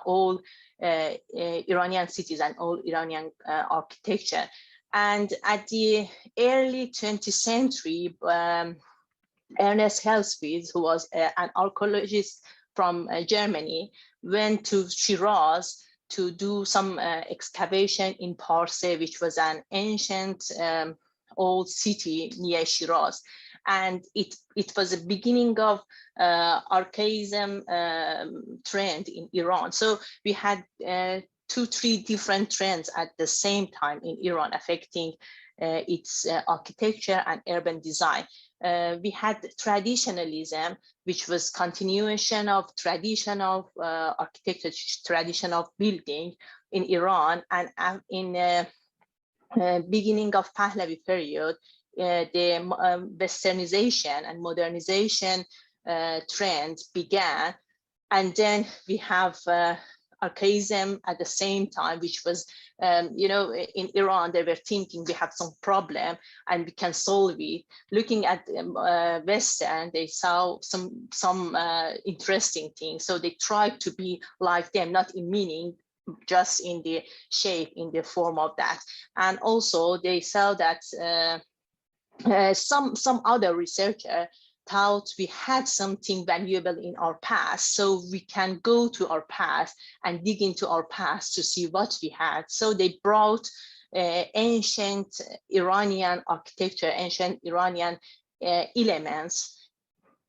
all Iranian cities and all Iranian architecture. And at the early 20th century, Ernest Helsfeld, who was an archaeologist from Germany, went to Shiraz to do some excavation in Parse, which was an ancient old city near Shiraz. And it was a beginning of archaism trend in Iran. So we had 2-3 different trends at the same time in Iran affecting its architecture and urban design. We had traditionalism, which was continuation of traditional architecture, tradition of building in Iran. And in beginning of Pahlavi period, the westernization and modernization trend began. And then we have archaism at the same time, which was, in Iran, they were thinking we have some problem and we can solve it. Looking at Western, they saw some interesting things. So they tried to be like them, not in meaning, just in the shape, in the form of that. And also they saw that some other researcher thought we had something valuable in our past, so we can go to our past and dig into our past to see what we had. So they brought ancient Iranian architecture, ancient Iranian elements,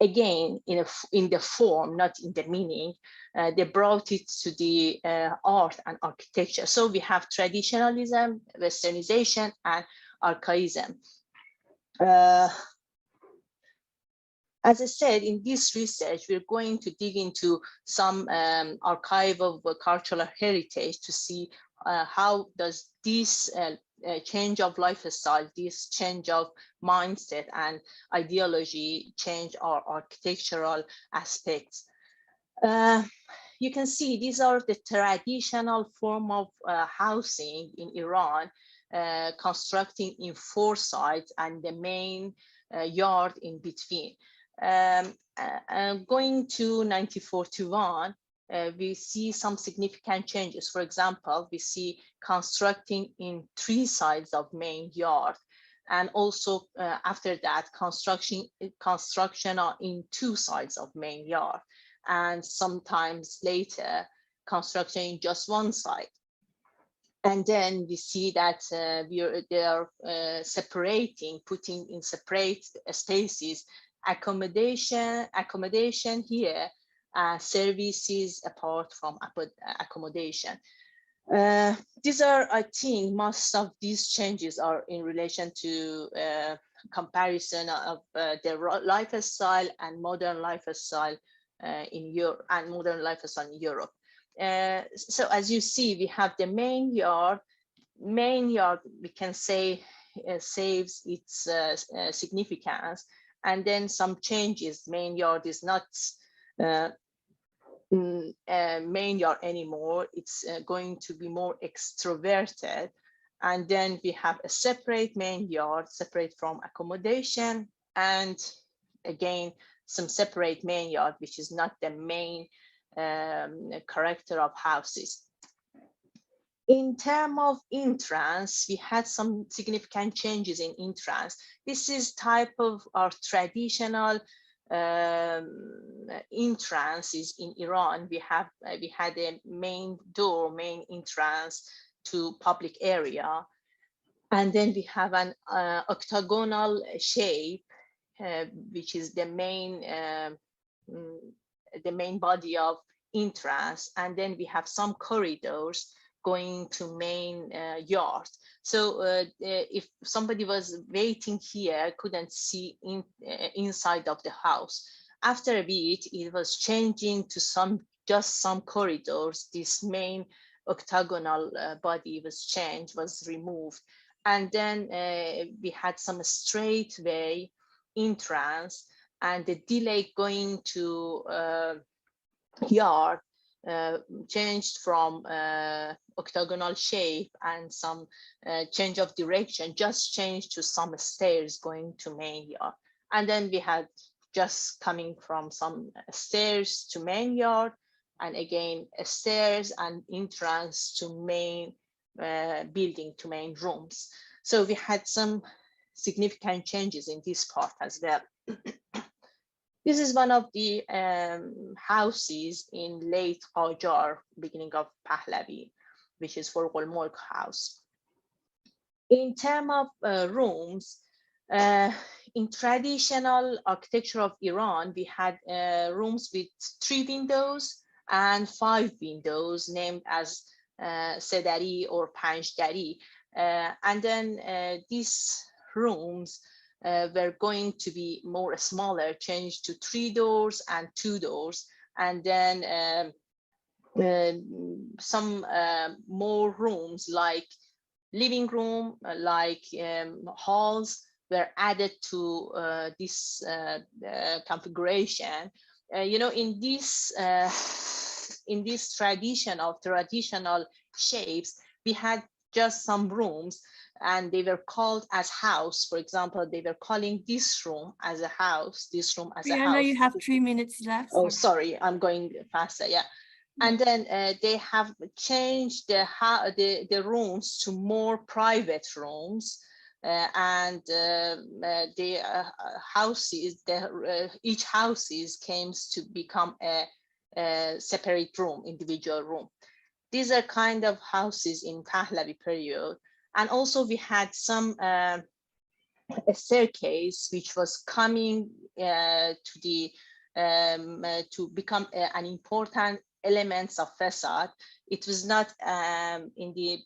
again in the form, not in the meaning. They brought it to the art and architecture. So we have traditionalism, westernization, and archaism. As I said, in this research, we're going to dig into some archive of cultural heritage to see how does this change of lifestyle, this change of mindset and ideology change our architectural aspects. You can see these are the traditional form of housing in Iran, constructing in 4 sides and the main yard in between. Going to 1941, we see some significant changes. For example, we see constructing in 3 sides of main yard, and also after that, construction in 2 sides of main yard, and sometimes later, construction in just 1 side. And then we see that they are separating, putting in separate spaces, accommodation here, services apart from accommodation. These are, I think, most of these changes are in relation to comparison of the lifestyle and modern lifestyle in Europe and modern lifestyle in Europe. So as you see, we have the main yard. Main yard, we can say, saves its significance, and then some changes. Main yard is not main yard anymore. It's going to be more extroverted. And then we have a separate main yard, separate from accommodation, and again, some separate main yard, which is not the main character of houses. In terms of entrance, we had some significant changes in entrance. This is type of our traditional entrances in Iran. We had a main door, main entrance to public area, and then we have an octagonal shape, which is the main body of entrance, and then we have some corridors going to main yard. So if somebody was waiting here, couldn't see inside of the house. After a bit, it was changing to just some corridors. This main octagonal body was changed, was removed. And then we had some straight way entrance, and the delay going to yard changed from octagonal shape, and some change of direction, just changed to some stairs going to main yard. And then we had just coming from some stairs to main yard, and again stairs and entrance to main building, to main rooms. So we had some significant changes in this part as well. This is one of the houses in late Qajar, beginning of Pahlavi, which is Furqul Mulk house. In terms of rooms, in traditional architecture of Iran, we had rooms with 3 windows and 5 windows, named as Sedari or Panjdari. And then these rooms were going to be more smaller, changed to 3 doors and 2 doors. And then some more rooms like living room, like halls were added to this configuration. You know, in this tradition of traditional shapes, we had just some rooms, and they were called as house. For example, they were calling this room as a house, this room as a house. Brianna, you have 3 minutes left. Oh, sorry, I'm going faster, yeah. And then they have changed the rooms to more private rooms. and the houses, each houses came to become a separate room, individual room. These are kind of houses in Pahlavi period. And also we had some a staircase which was coming to the to become an important elements of facade. It was not in the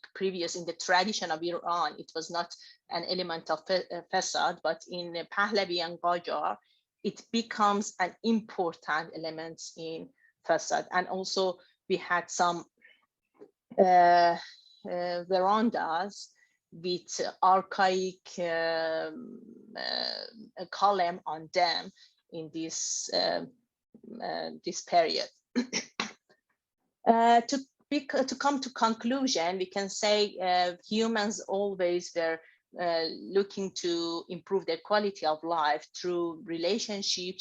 tradition of Iran, it was not an element of facade, but in Pahlavi and Qajar, it becomes an important element in facade. And also we had some verandas with archaic column on them in this this period. To come to conclusion, we can say humans always were looking to improve their quality of life through relationship,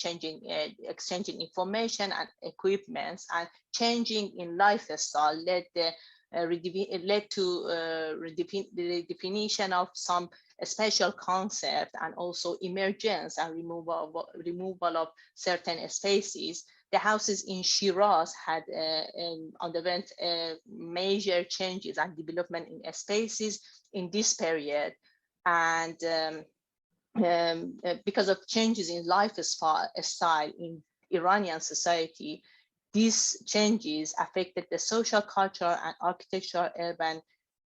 exchanging information and equipments, and changing in lifestyle led to the definition of some special concept, and also emergence and removal of certain spaces. The houses in Shiraz had underwent major changes and development in spaces in this period. And because of changes in lifestyle in Iranian society, these changes affected the social, cultural, and architectural urban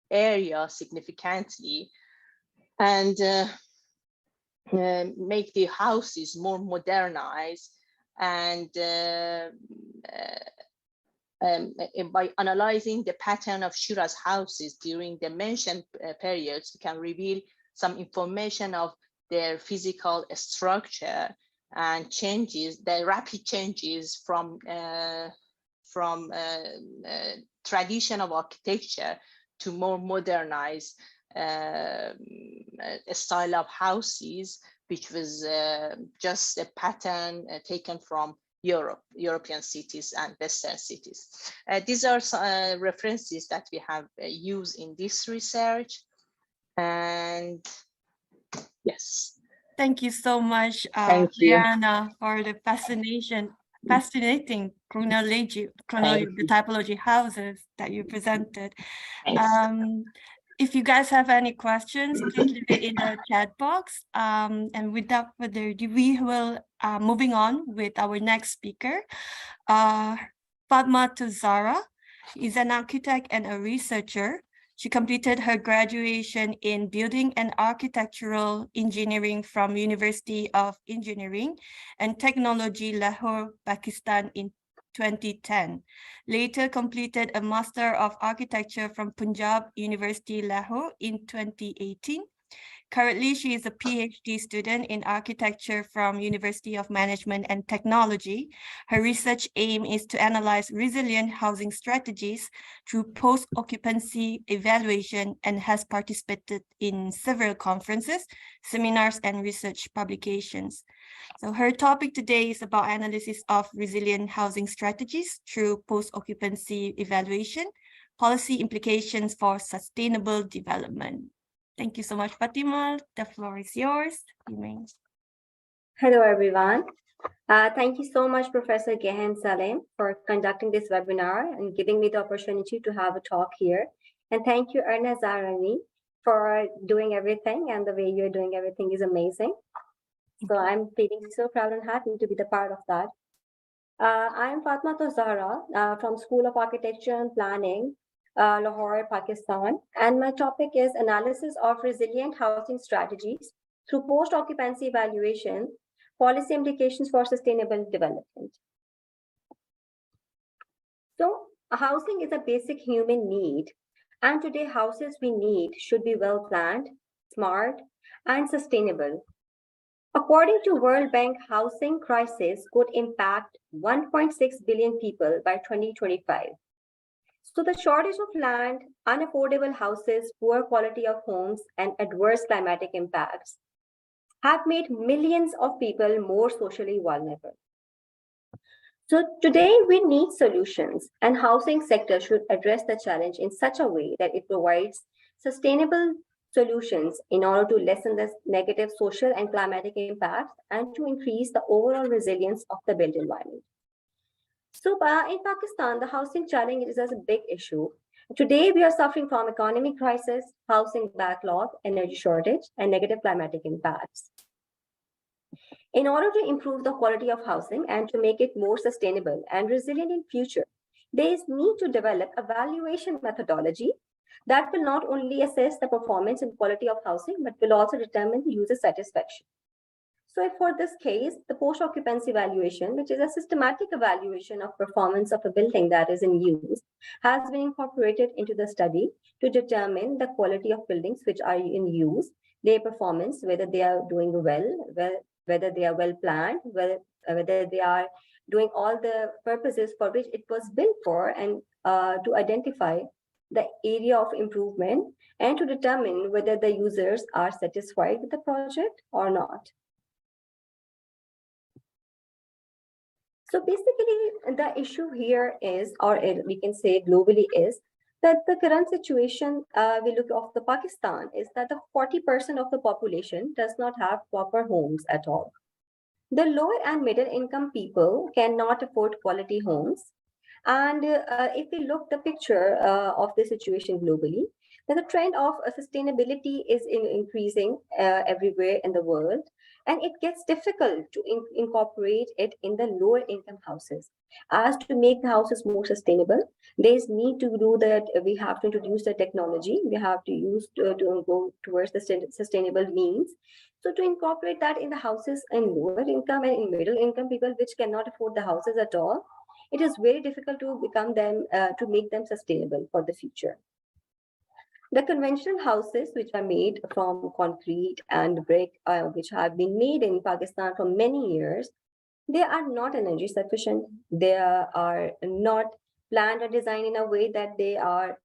area significantly, and make the houses more modernized. And by analyzing the pattern of Shiraz houses during the mentioned periods, we can reveal some information of their physical structure and changes, the rapid changes from tradition of architecture to more modernized style of houses, which was just a pattern taken from European cities and Western cities. These are some references that we have used in this research. And yes. Thank you so much, Thank you. Diana, for the fascinating chronology of the typology houses that you presented. If you guys have any questions, please leave it in the chat box. And without further ado, we will moving on with our next speaker. Fatma Zahra is an architect and a researcher. She completed her graduation in Building and Architectural Engineering from University of Engineering and Technology, Lahore, Pakistan in 2010. Later completed a Master of Architecture from Punjab University, Lahore in 2018. Currently, she is a PhD student in architecture from University of Management and Technology. Her research aim is to analyze resilient housing strategies through post-occupancy evaluation, and has participated in several conferences, seminars, and research publications. So her topic today is about analysis of resilient housing strategies through post-occupancy evaluation, policy implications for sustainable development. Thank you so much, Fatima. The floor is yours. Hello, everyone. Thank you so much, Professor Gehan Salem, for conducting this webinar and giving me the opportunity to have a talk here. And thank you, Erna Zarani, for doing everything, and the way you're doing everything is amazing. So I'm feeling so proud and happy to be the part of that. I'm Fatma Zahra from School of Architecture and Planning, Lahore, Pakistan, and my topic is analysis of resilient housing strategies through post-occupancy evaluation, policy implications for sustainable development. So housing is a basic human need, and today houses we need should be well planned, smart, and sustainable. According to World Bank, housing crisis could impact 1.6 billion people by 2025. So the shortage of land, unaffordable houses, poor quality of homes, and adverse climatic impacts have made millions of people more socially vulnerable. So today we need solutions, and housing sector should address the challenge in such a way that it provides sustainable solutions in order to lessen the negative social and climatic impacts and to increase the overall resilience of the built environment. So in Pakistan, the housing challenge is a big issue. Today, we are suffering from economic crisis, housing backlog, energy shortage, and negative climatic impacts. In order to improve the quality of housing and to make it more sustainable and resilient in future, there is need to develop a valuation methodology that will not only assess the performance and quality of housing, but will also determine the user satisfaction. So for this case, the post-occupancy valuation, which is a systematic evaluation of performance of a building that is in use, has been incorporated into the study to determine the quality of buildings which are in use, their performance, whether they are doing well, whether they are well planned, whether they are doing all the purposes for which it was built for, and to identify the area of improvement and to determine whether the users are satisfied with the project or not. So basically, the issue here is, or we can say globally, is that the current situation we look of the Pakistan is that the 40% of the population does not have proper homes at all. The lower and middle income people cannot afford quality homes. And if we look the picture of the situation globally, then the trend of sustainability is increasing everywhere in the world, and it gets difficult to incorporate it in the lower income houses. As to make the houses more sustainable, there's need to do that. We have to introduce the technology. We have to use to go towards the sustainable means. So to incorporate that in the houses in lower income and in middle income people which cannot afford the houses at all, it is very difficult to to make them sustainable for the future. The conventional houses, which are made from concrete and brick, which have been made in Pakistan for many years, they are not energy sufficient. They are not planned or designed in a way that they are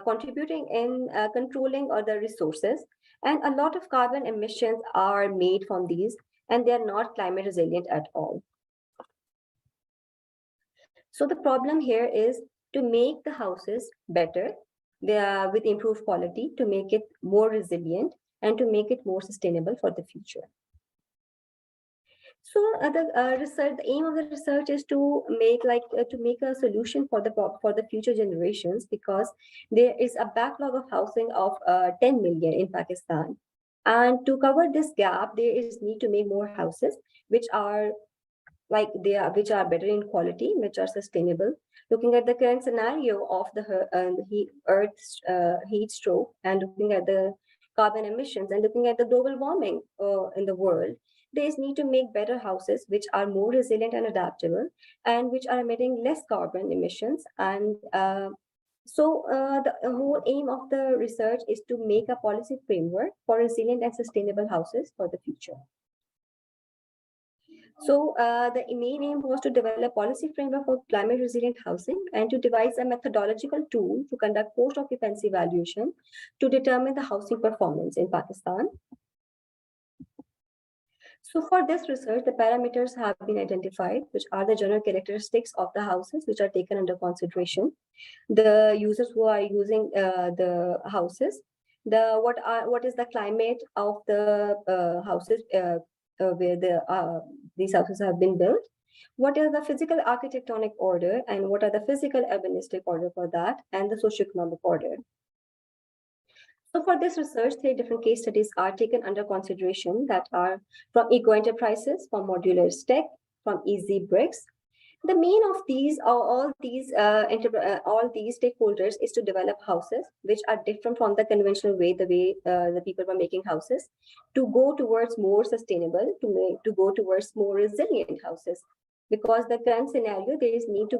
contributing in controlling other resources. And a lot of carbon emissions are made from these, and they are not climate resilient at all. So the problem here is to make the houses better, they are with improved quality, to make it more resilient and to make it more sustainable for the future. So the aim of the research is to make a solution for the future generations, because there is a backlog of housing of 10 million in Pakistan, and to cover this gap, there is need to make more houses which are which are better in quality, which are sustainable. Looking at the current scenario of the Earth's heat stroke, and looking at the carbon emissions, and looking at the global warming in the world, there is need to make better houses which are more resilient and adaptable, and which are emitting less carbon emissions. And the whole aim of the research is to make a policy framework for resilient and sustainable houses for the future. So the main aim was to develop policy framework for climate resilient housing and to devise a methodological tool to conduct post-occupancy evaluation to determine the housing performance in Pakistan. So for this research, the parameters have been identified, which are the general characteristics of the houses which are taken under consideration, the users who are using the houses, what is the climate of the houses where these houses have been built, what is the physical architectonic order, and what are the physical urbanistic order for that, and the socioeconomic order. So for this research, 3 different case studies are taken under consideration, that are from Eco Enterprises, from Modular Tech, from Easy Bricks. The main of these, all these stakeholders, is to develop houses which are different from the conventional way, the people were making houses, to go towards more sustainable, to go towards more resilient houses. Because the current scenario, there is need to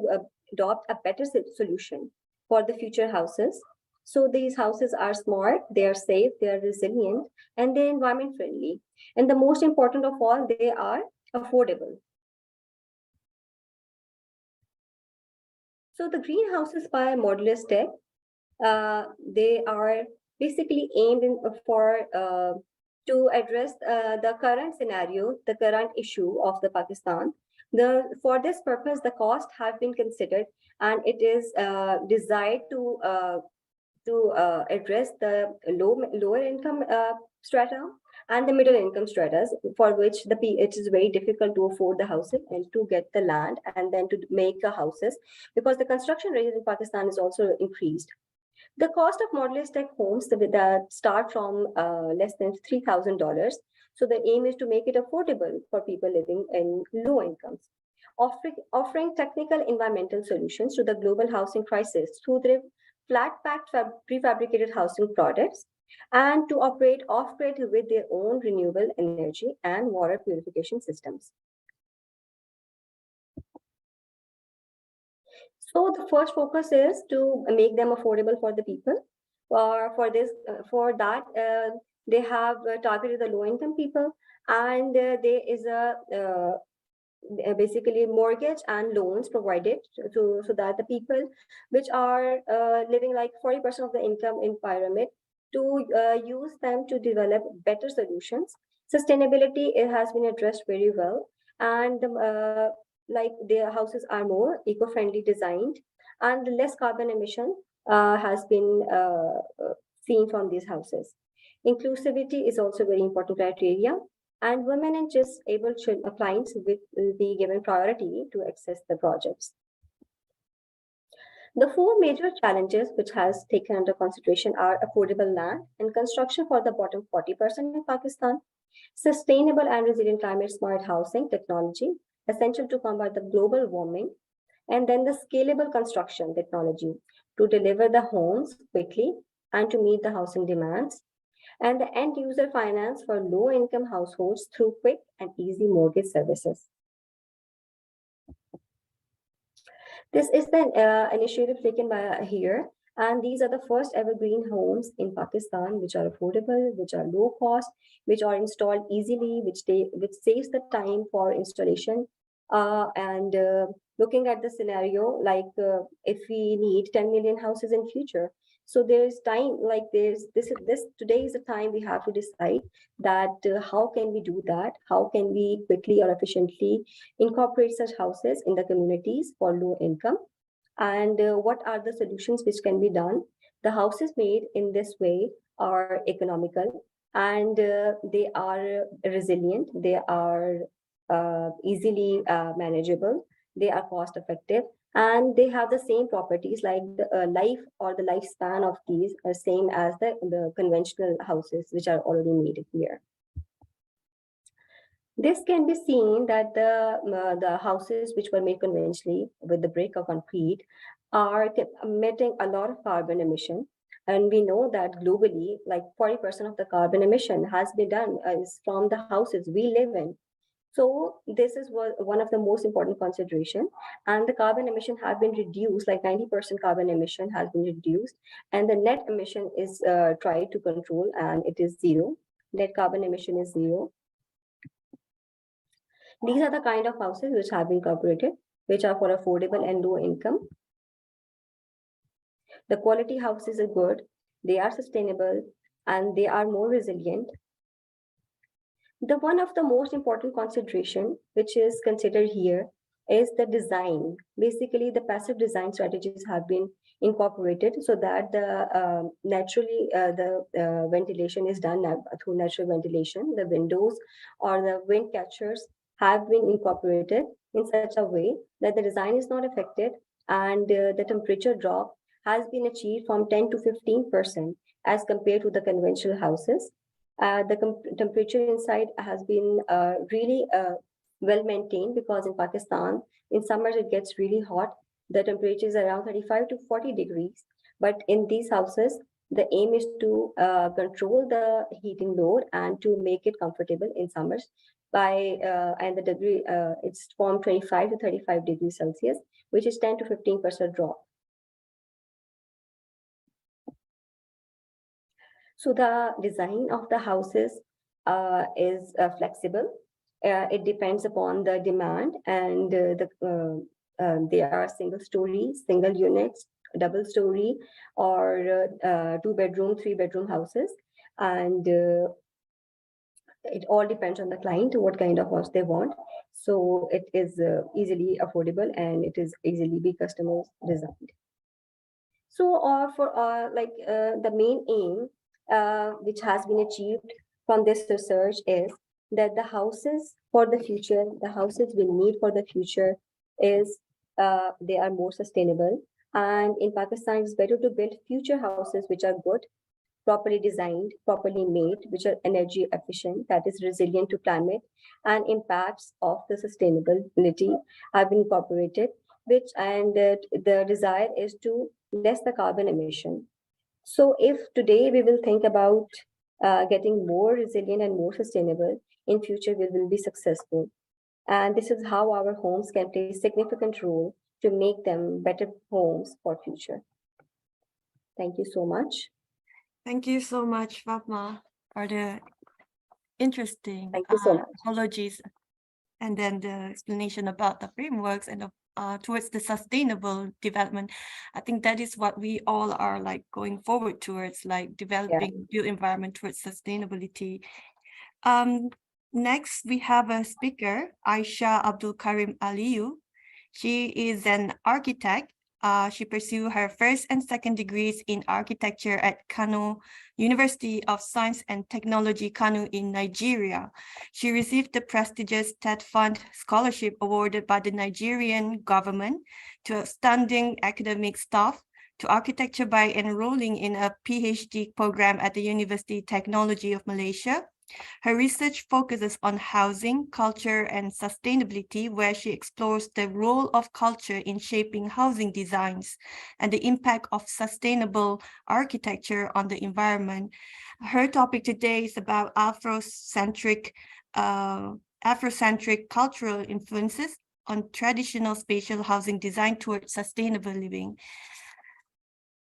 adopt a better solution for the future houses. So these houses are smart, they are safe, they are resilient, and they're environment friendly. And the most important of all, they are affordable. So the greenhouses by Modular Tech, they are basically aimed to address the current scenario, the current issue of the Pakistan. For this purpose, the cost have been considered, and it is desired to to address the lower income strata and the middle income stratas, for which it is very difficult to afford the housing and to get the land and then to make houses, because the construction rate in Pakistan is also increased. The cost of modular tech homes that start from less than $3,000. So the aim is to make it affordable for people living in low incomes. Offering technical environmental solutions to the global housing crisis through their flat-packed prefabricated housing products, and to operate off-grid with their own renewable energy and water purification systems. So the first focus is to make them affordable for the people. For that, they have targeted the low-income people, and there is a basically mortgage and loans provided so that the people which are living like 40% of the income in pyramid, to use them to develop better solutions. Sustainability, it has been addressed very well, and like their houses are more eco-friendly designed, and less carbon emission has been seen from these houses. Inclusivity is also very important criteria, and women and disabled clients will be given priority to access the projects. The four major challenges which has taken under consideration are affordable land and construction for the bottom 40% in Pakistan, sustainable and resilient climate smart housing technology, essential to combat the global warming, and then the scalable construction technology to deliver the homes quickly and to meet the housing demands, and the end user finance for low income households through quick and easy mortgage services. This is the initiative taken by here, and these are the first ever green homes in Pakistan, which are affordable, which are low cost, which are installed easily, which saves the time for installation. And looking at the scenario, like if we need 10 million houses in future, so there's time, like this today is the time we have to decide that how can we do that? How can we quickly or efficiently incorporate such houses in the communities for low income? And what are the solutions which can be done? The houses made in this way are economical, and they are resilient, they are easily manageable, they are cost effective, and they have the same properties, like the life or the lifespan of these are same as the conventional houses which are already made here. This can be seen that the houses which were made conventionally with the brick or concrete are emitting a lot of carbon emission. And we know that globally, like 40% of the carbon emission has been done is from the houses we live in. So this is one of the most important consideration, and the carbon emission have been reduced, like 90% carbon emission has been reduced, and the net emission is tried to control, and it is zero. Net carbon emission is zero. These are the kind of houses which have been incorporated, which are for affordable and low income. The quality houses are good, they are sustainable, and they are more resilient. The one of the most important consideration which is considered here is the design. Basically, the passive design strategies have been incorporated so that the naturally the ventilation is done through natural ventilation. The windows or the wind catchers have been incorporated in such a way that the design is not affected, and the temperature drop has been achieved from 10 to 15% as compared to the conventional houses. The temperature inside has been really well maintained, because in Pakistan, in summers it gets really hot. The temperature is around 35 to 40 degrees. But in these houses, the aim is to control the heating load and to make it comfortable in summers by, and the degree, it's from 25 to 35 degrees Celsius, which is 10 to 15% drop. So the design of the houses is flexible. It depends upon the demand, and they are single story, single units, double story, or 2-bedroom, 3-bedroom houses. And it all depends on the client, what kind of house they want. So it is easily affordable, and it is easily be customer designed. So, the main aim which has been achieved from this research is that the houses for the future, the houses we need for the future is they are more sustainable. And in Pakistan, it's better to build future houses which are good, properly designed, properly made, which are energy efficient, that is resilient to climate, and impacts of the sustainability have been incorporated, which and the desire is to less the carbon emission. So if today we will think about getting more resilient and more sustainable, in future we will be successful. And this is how our homes can play a significant role to make them better homes for future. Thank you so much. Thank you so much, Fatma, for the interesting Thank you so much. apologies and then the explanation about the frameworks and towards the sustainable development. I think that is what we all are like going forward towards, like developing built environment towards sustainability. Next, we have a speaker, Aisha Abdul Karim Aliyu. She is an architect. She pursued her first and second degrees in architecture at Kano University of Science and Technology, Kano in Nigeria. She received the prestigious TED Fund Scholarship awarded by the Nigerian government to outstanding academic staff to architecture by enrolling in a PhD program at the University Technology of Malaysia. Her research focuses on housing, culture, and sustainability, where she explores the role of culture in shaping housing designs and the impact of sustainable architecture on the environment. Her topic today is about Afrocentric cultural influences on traditional spatial housing design towards sustainable living.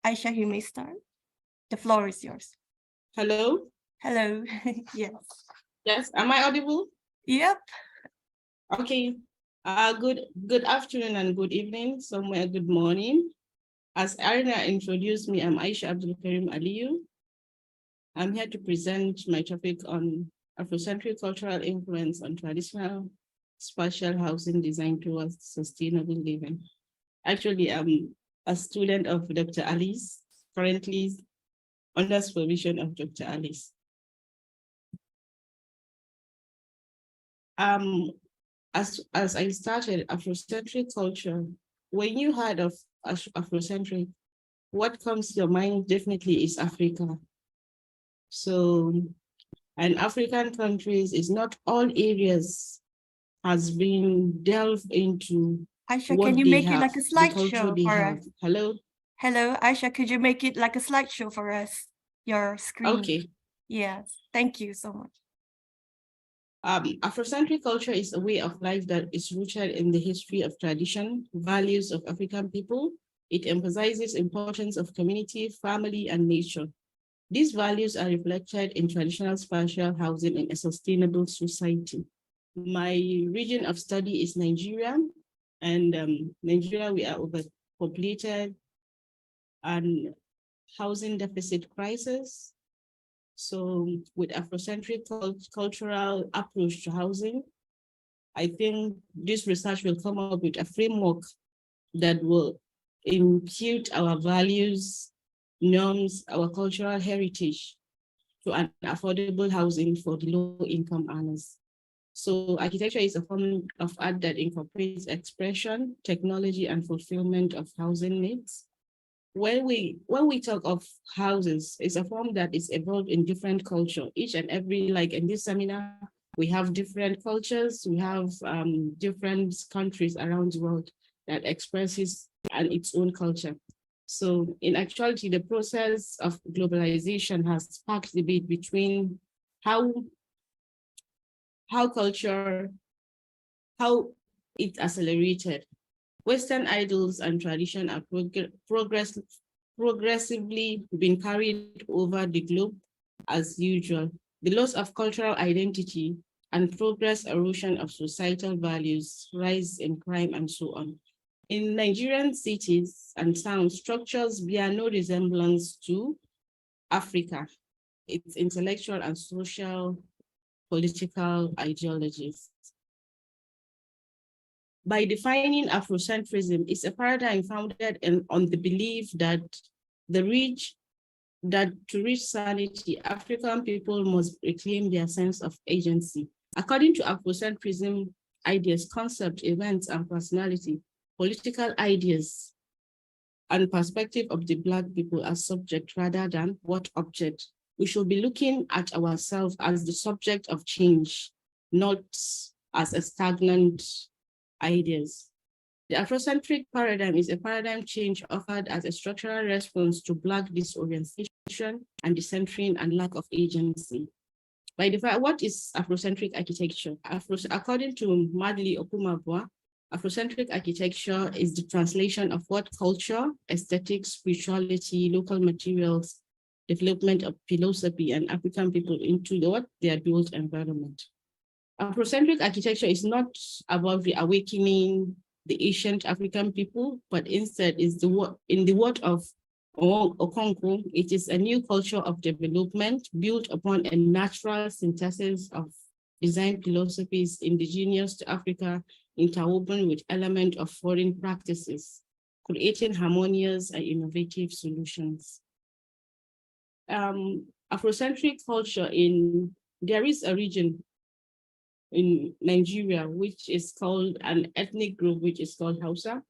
Aisha, you may start. The floor is yours. Hello? Hello. Yes. Yes, am I audible? Yep. Okay. Good afternoon and good evening, somewhere good morning. As Arina introduced me, I'm Aisha Abdul Karim Aliyu. I'm here to present my topic on Afrocentric cultural influence on traditional spatial housing design towards sustainable living. Actually, I'm a student of Dr. Alice, currently under supervision of Dr. Alice. As I started, Afrocentric culture, when you heard of Afrocentric, what comes to your mind definitely is Africa. So, and African countries is not all areas has been delved into. Aisha, what can you they make it have, like a the culture slideshow they for have. us? Hello? Hello, Aisha, could you make it like a slideshow for us? Your screen. Okay. Yes, thank you so much. Afrocentric culture is a way of life that is rooted in the history of tradition, values of African people. It emphasizes importance of community, family, and nature. These values are reflected in traditional spatial housing in a sustainable society. My region of study is Nigeria, and Nigeria, we are overpopulated and housing deficit crisis. So with Afrocentric cultural approach to housing, I think this research will come up with a framework that will impute our values, norms, our cultural heritage to an affordable housing for the low-income earners. So architecture is a form of art that incorporates expression, technology, and fulfillment of housing needs. When we talk of houses, it's a form that is evolved in different culture. Each and every, like in this seminar, we have different cultures, we have different countries around the world that expresses its own culture. So in actuality, the process of globalization has sparked debate between how it accelerated. Western idols and tradition are progressively being carried over the globe as usual. The loss of cultural identity and progress erosion of societal values, rise in crime, and so on. In Nigerian cities and towns, structures bear no resemblance to Africa, its intellectual and social political ideologies. By defining Afrocentrism, it's a paradigm founded on the belief that to reach sanity, African people must reclaim their sense of agency. According to Afrocentrism ideas, concept, events, and personality, political ideas and perspective of the Black people as subject rather than what object. We should be looking at ourselves as the subject of change, not as a stagnant ideas. The Afrocentric paradigm is a paradigm change offered as a structural response to Black disorientation and decentering and lack of agency. By default, what is Afrocentric architecture? According to Madly Okumabwa, Afrocentric architecture is the translation of what culture, aesthetics, spirituality, local materials, development of philosophy, and African people into their built environment. Afrocentric architecture is not about reawakening the ancient African people, but instead is in the word of Okonkwo, it is a new culture of development built upon a natural synthesis of design philosophies indigenous to Africa, interwoven with elements of foreign practices, creating harmonious and innovative solutions. Afrocentric culture there is a region in Nigeria, which is called an ethnic group, which is called Hausa.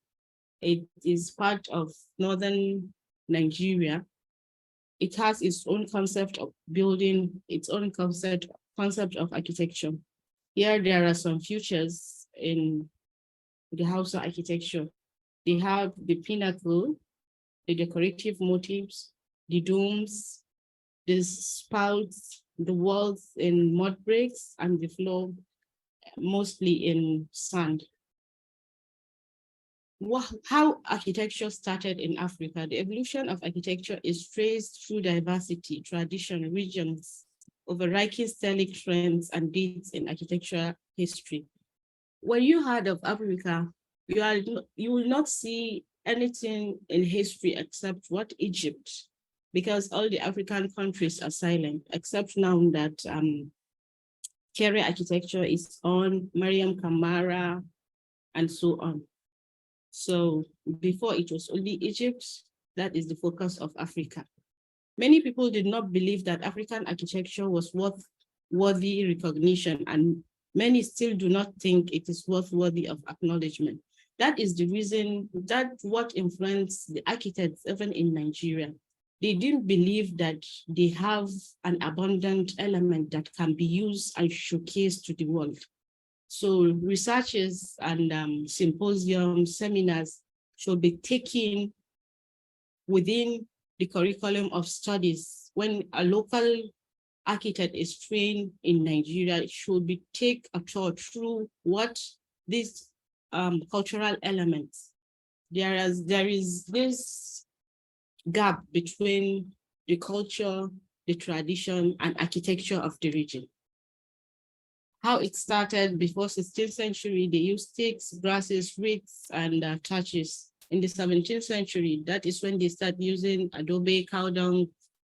It is part of northern Nigeria. It has its own concept of building, its own concept of architecture. Here, there are some features in the Hausa architecture. They have the pinnacle, the decorative motifs, the domes, the spouts, the walls in mud bricks, and the floor mostly in sand. How architecture started in Africa. The evolution of architecture is traced through diversity, tradition, regions, overarching stylistic trends and dates in architectural history. When you heard of Africa, you will not see anything in history except what Egypt, because all the African countries are silent, except now that Kere architecture is on, Mariam Kamara, and so on. So before it was only Egypt, that is the focus of Africa. Many people did not believe that African architecture was worthy recognition, and many still do not think it is worthy of acknowledgement. That is the reason that what influenced the architects even in Nigeria. They didn't believe that they have an abundant element that can be used and showcased to the world. So researches and symposiums, seminars should be taken within the curriculum of studies. When a local architect is trained in Nigeria, it should be take a tour through what these cultural elements. There is this gap between the culture, the tradition, and architecture of the region. How it started before 16th century, they used sticks, grasses, reeds, and thatches. In the 17th century, that is when they start using adobe, cow dung,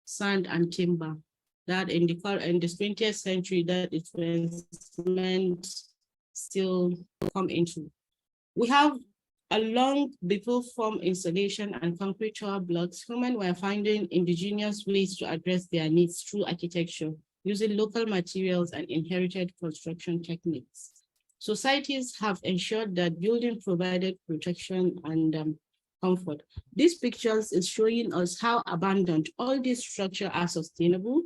sand, and timber. That in the 20th century, that is when cement still come into. We have along before form installation and concrete tower blocks, women were finding indigenous ways to address their needs through architecture, using local materials and inherited construction techniques. Societies have ensured that building provided protection and comfort. These pictures is showing us how abundant all these structures are sustainable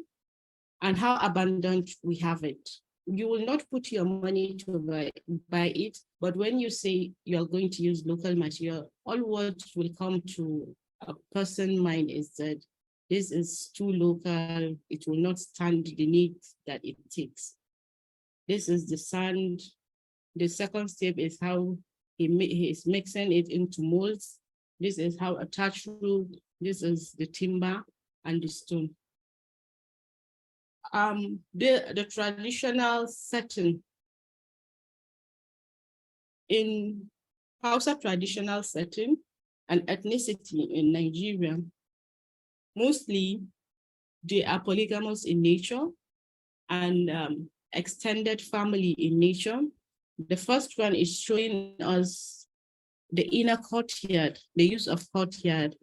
and how abundant we have it. You will not put your money to buy it, but when you say you're going to use local material, all what will come to a person's mind is that this is too local, it will not stand the need that it takes. This is the sand. The second step is how he is mixing it into molds. This is how attached roof. This is the timber and the stone. The traditional setting in Hausa traditional setting and ethnicity in Nigeria, mostly they are polygamous in nature and extended family in nature. The first one is showing us the inner courtyard, the use of courtyard.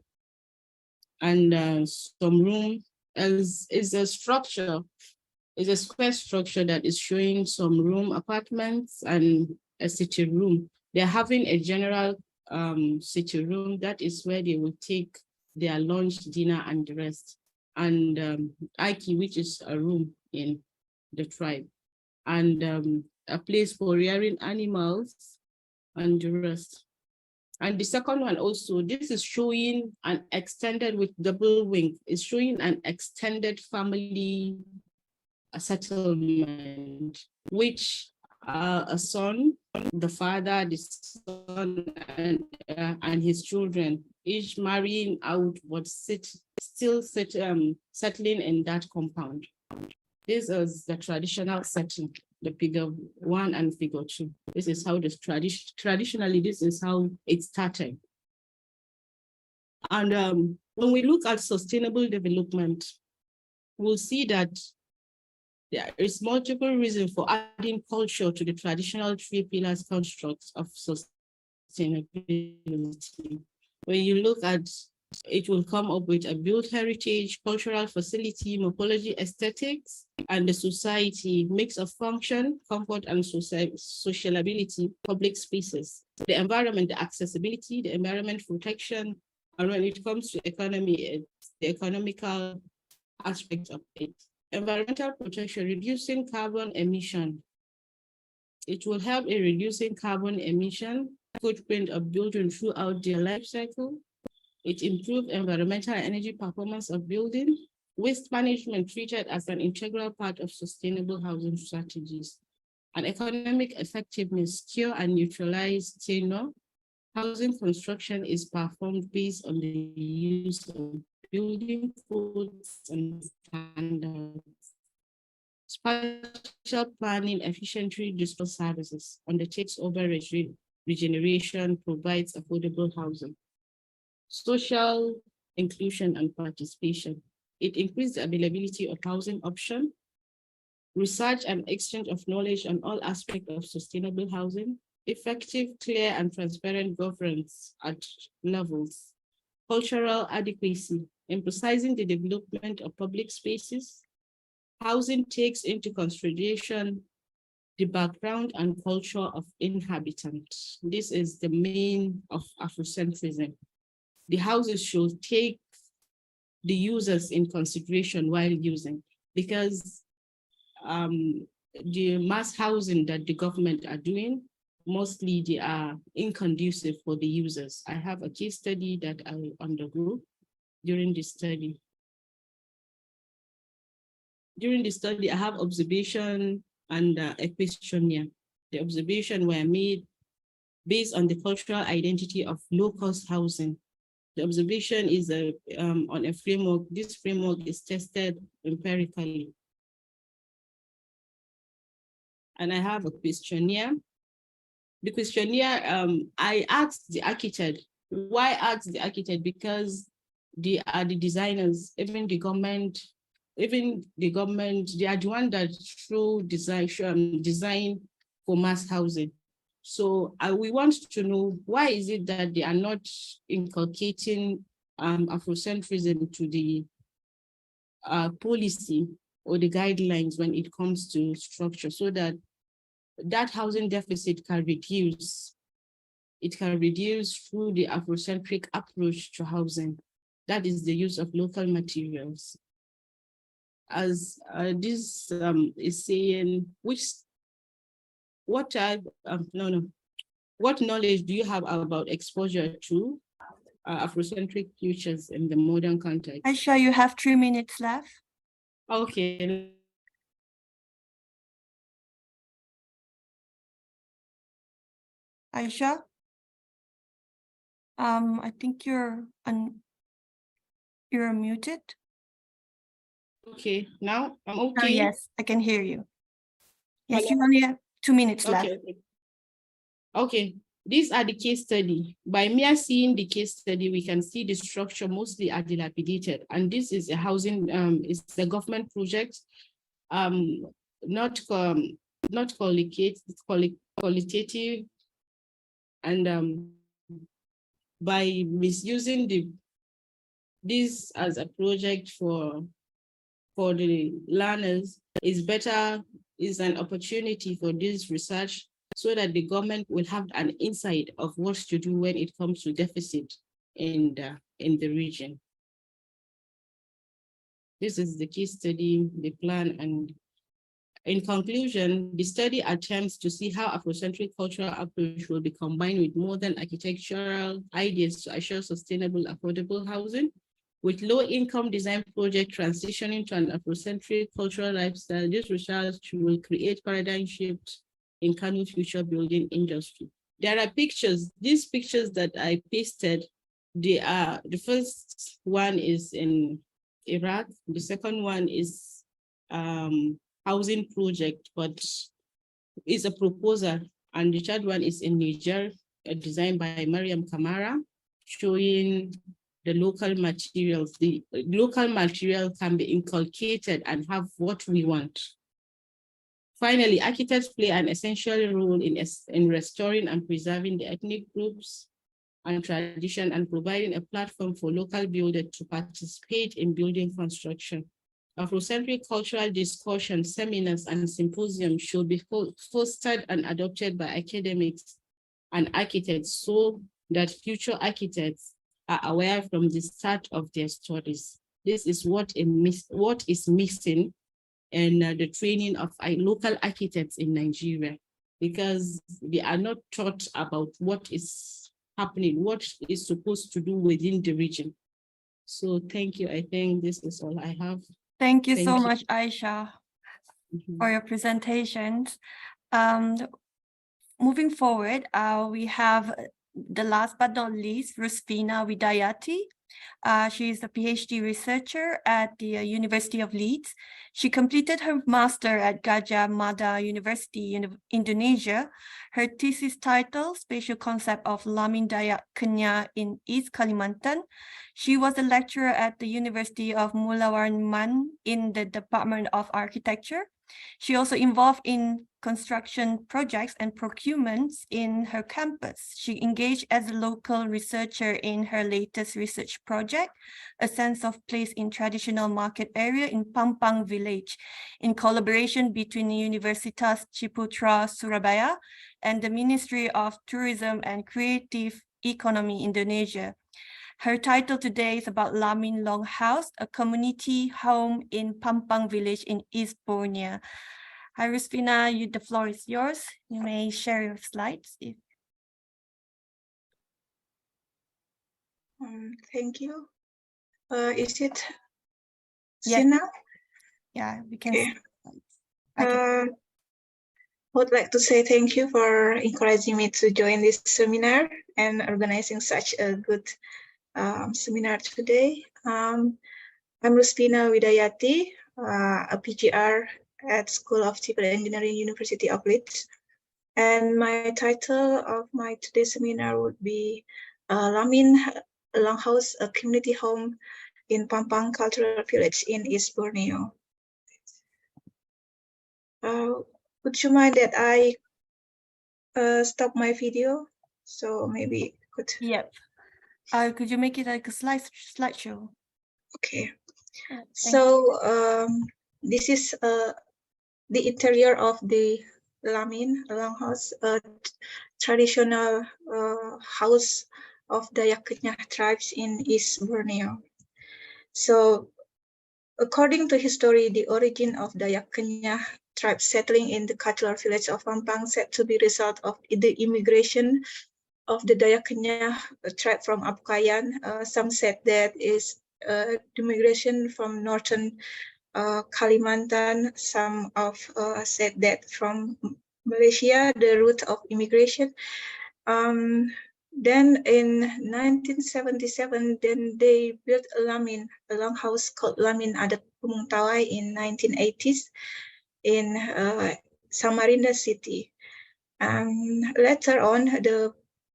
and some room is a structure, is a square structure that is showing some room apartments and a sitting room. They're having a general sitting room. That is where they will take their lunch, dinner, and the rest. And Aiki, which is a room in the tribe, and a place for rearing animals and the rest. And the second one also, this is showing an extended with double wing, is showing an extended family settlement, which a son, the father, the son, and his children, each marrying out, but still settling in that compound. This is the traditional setting, the figure 1 and figure 2. This is how this traditionally, this is how it started. And when we look at sustainable development, we'll see that there is multiple reasons for adding culture to the traditional 3 pillars constructs of sustainability. When you look at, it will come up with a built heritage, cultural facility, morphology, aesthetics, and the society, mix of function, comfort, and sociability, public spaces, the environment, the accessibility, the environment protection, and when it comes to economy, it's the economical aspect of it. Environmental protection, reducing carbon emission. It will help in reducing carbon emission footprint of building throughout their life cycle. It improves environmental and energy performance of building. Waste management treated as an integral part of sustainable housing strategies. And economic effectiveness, cure and neutralize tenure. Housing construction is performed based on the use of building codes and standards. Spatial planning efficiently disperse services, undertakes over regeneration, provides affordable housing. Social inclusion and participation. It increases the availability of housing option. Research and exchange of knowledge on all aspects of sustainable housing. Effective, clear, and transparent governance at levels. Cultural adequacy, emphasizing the development of public spaces. Housing takes into consideration the background and culture of inhabitants. This is the main of Afrocentrism. The houses should take the users in consideration while using, because the mass housing that the government are doing, mostly they are inconducive for the users. I have a case study that I undergo during the study. During the study, I have observation and a questionnaire. The observation were made based on the cultural identity of low-cost housing. The observation is on a framework. This framework is tested empirically. And I have a questionnaire. The questionnaire, I asked the architect. Why ask the architect? Because they are the designers, even the government, they are the one that through design for mass housing. So we want to know, why is it that they are not inculcating Afrocentrism to the policy or the guidelines when it comes to structure, so that housing deficit can reduce. It can reduce through the Afrocentric approach to housing. That is the use of local materials. As this is saying, what knowledge do you have about exposure to Afrocentric futures in the modern context? Aisha, you have 3 minutes left. Okay. Aisha, I think you're muted. Okay, now I'm okay. Oh, yes, I can hear you. Yes, you only have 2 minutes left. Okay, these are the case study. By mere seeing the case study, we can see the structure mostly are dilapidated. And this is a housing, it's a government project, not qualitative, and by misusing this as a project for the learners is an opportunity for this research so that the government will have an insight of what to do when it comes to deficit in the region. This is the case study, the plan, and in conclusion, the study attempts to see how Afrocentric cultural approach will be combined with modern architectural ideas to assure sustainable, affordable housing, with low-income design project transitioning to an Afrocentric cultural lifestyle. This research will create paradigm shift in Kano future building industry. There are pictures, these pictures that I pasted, the first one is in Iraq, the second one is housing project, but is a proposal. And the third one is in Niger, designed by Mariam Kamara, showing the local materials. The local material can be inculcated and have what we want. Finally, architects play an essential role in restoring and preserving the ethnic groups and tradition and providing a platform for local builders to participate in building construction. Afrocentric cultural discussions, seminars, and symposiums should be fostered and adopted by academics and architects so that future architects are aware from the start of their studies. This is what is missing in the training of local architects in Nigeria, because they are not taught about what is happening, what is supposed to do within the region. So thank you. I think this is all I have. Thank you so much, Aisha, for your presentations. Moving forward, we have the last but not least, Rusfina Widayati. She is a PhD researcher at the University of Leeds. She completed her master at Gajah Mada University in Indonesia. Her thesis title, Spatial Concept of Lamin Dayak Kenyah in East Kalimantan. She was a lecturer at the University of Mulawarman in the Department of Architecture. She also involved in construction projects and procurements in her campus. She engaged as a local researcher in her latest research project, A Sense of Place in Traditional Market Area in Pampang Village, in collaboration between Universitas Ciputra Surabaya and the Ministry of Tourism and Creative Economy Indonesia. Her title today is about Lamin Long House, a community home in Pampang Village in East Borneo. Hi, Rusfina, the floor is yours. You may share your slides. Thank you. Is it Yes. seen now? Yeah, we can. Okay. Okay. Would like to say thank you for encouraging me to join this seminar and organizing such a good seminar today. I'm Rusfina Widayati, a PGR at School of Civil Engineering, University of Leeds. And my title of my today's seminar would be Lamin Longhouse, a community home in Pampang Cultural Village in East Borneo. Would you mind that I stop my video? So maybe could. Yep. Could you make it like a slideshow? Okay. So this is the interior of the Lamin Longhouse, a traditional house of Dayak Kenyah tribes in East Borneo. So according to history, the origin of Dayak Kenyah tribe settling in the cultural village of Pampang said to be result of the immigration of the Dayak Kenyah tribe from Apkayan. Some said that is the migration from northern Kalimantan. Some of said that from Malaysia, the route of immigration. Then in 1977, then they built a longhouse called Lamin Adat Pemungtawai in 1980s in Samarinda city. And later on, the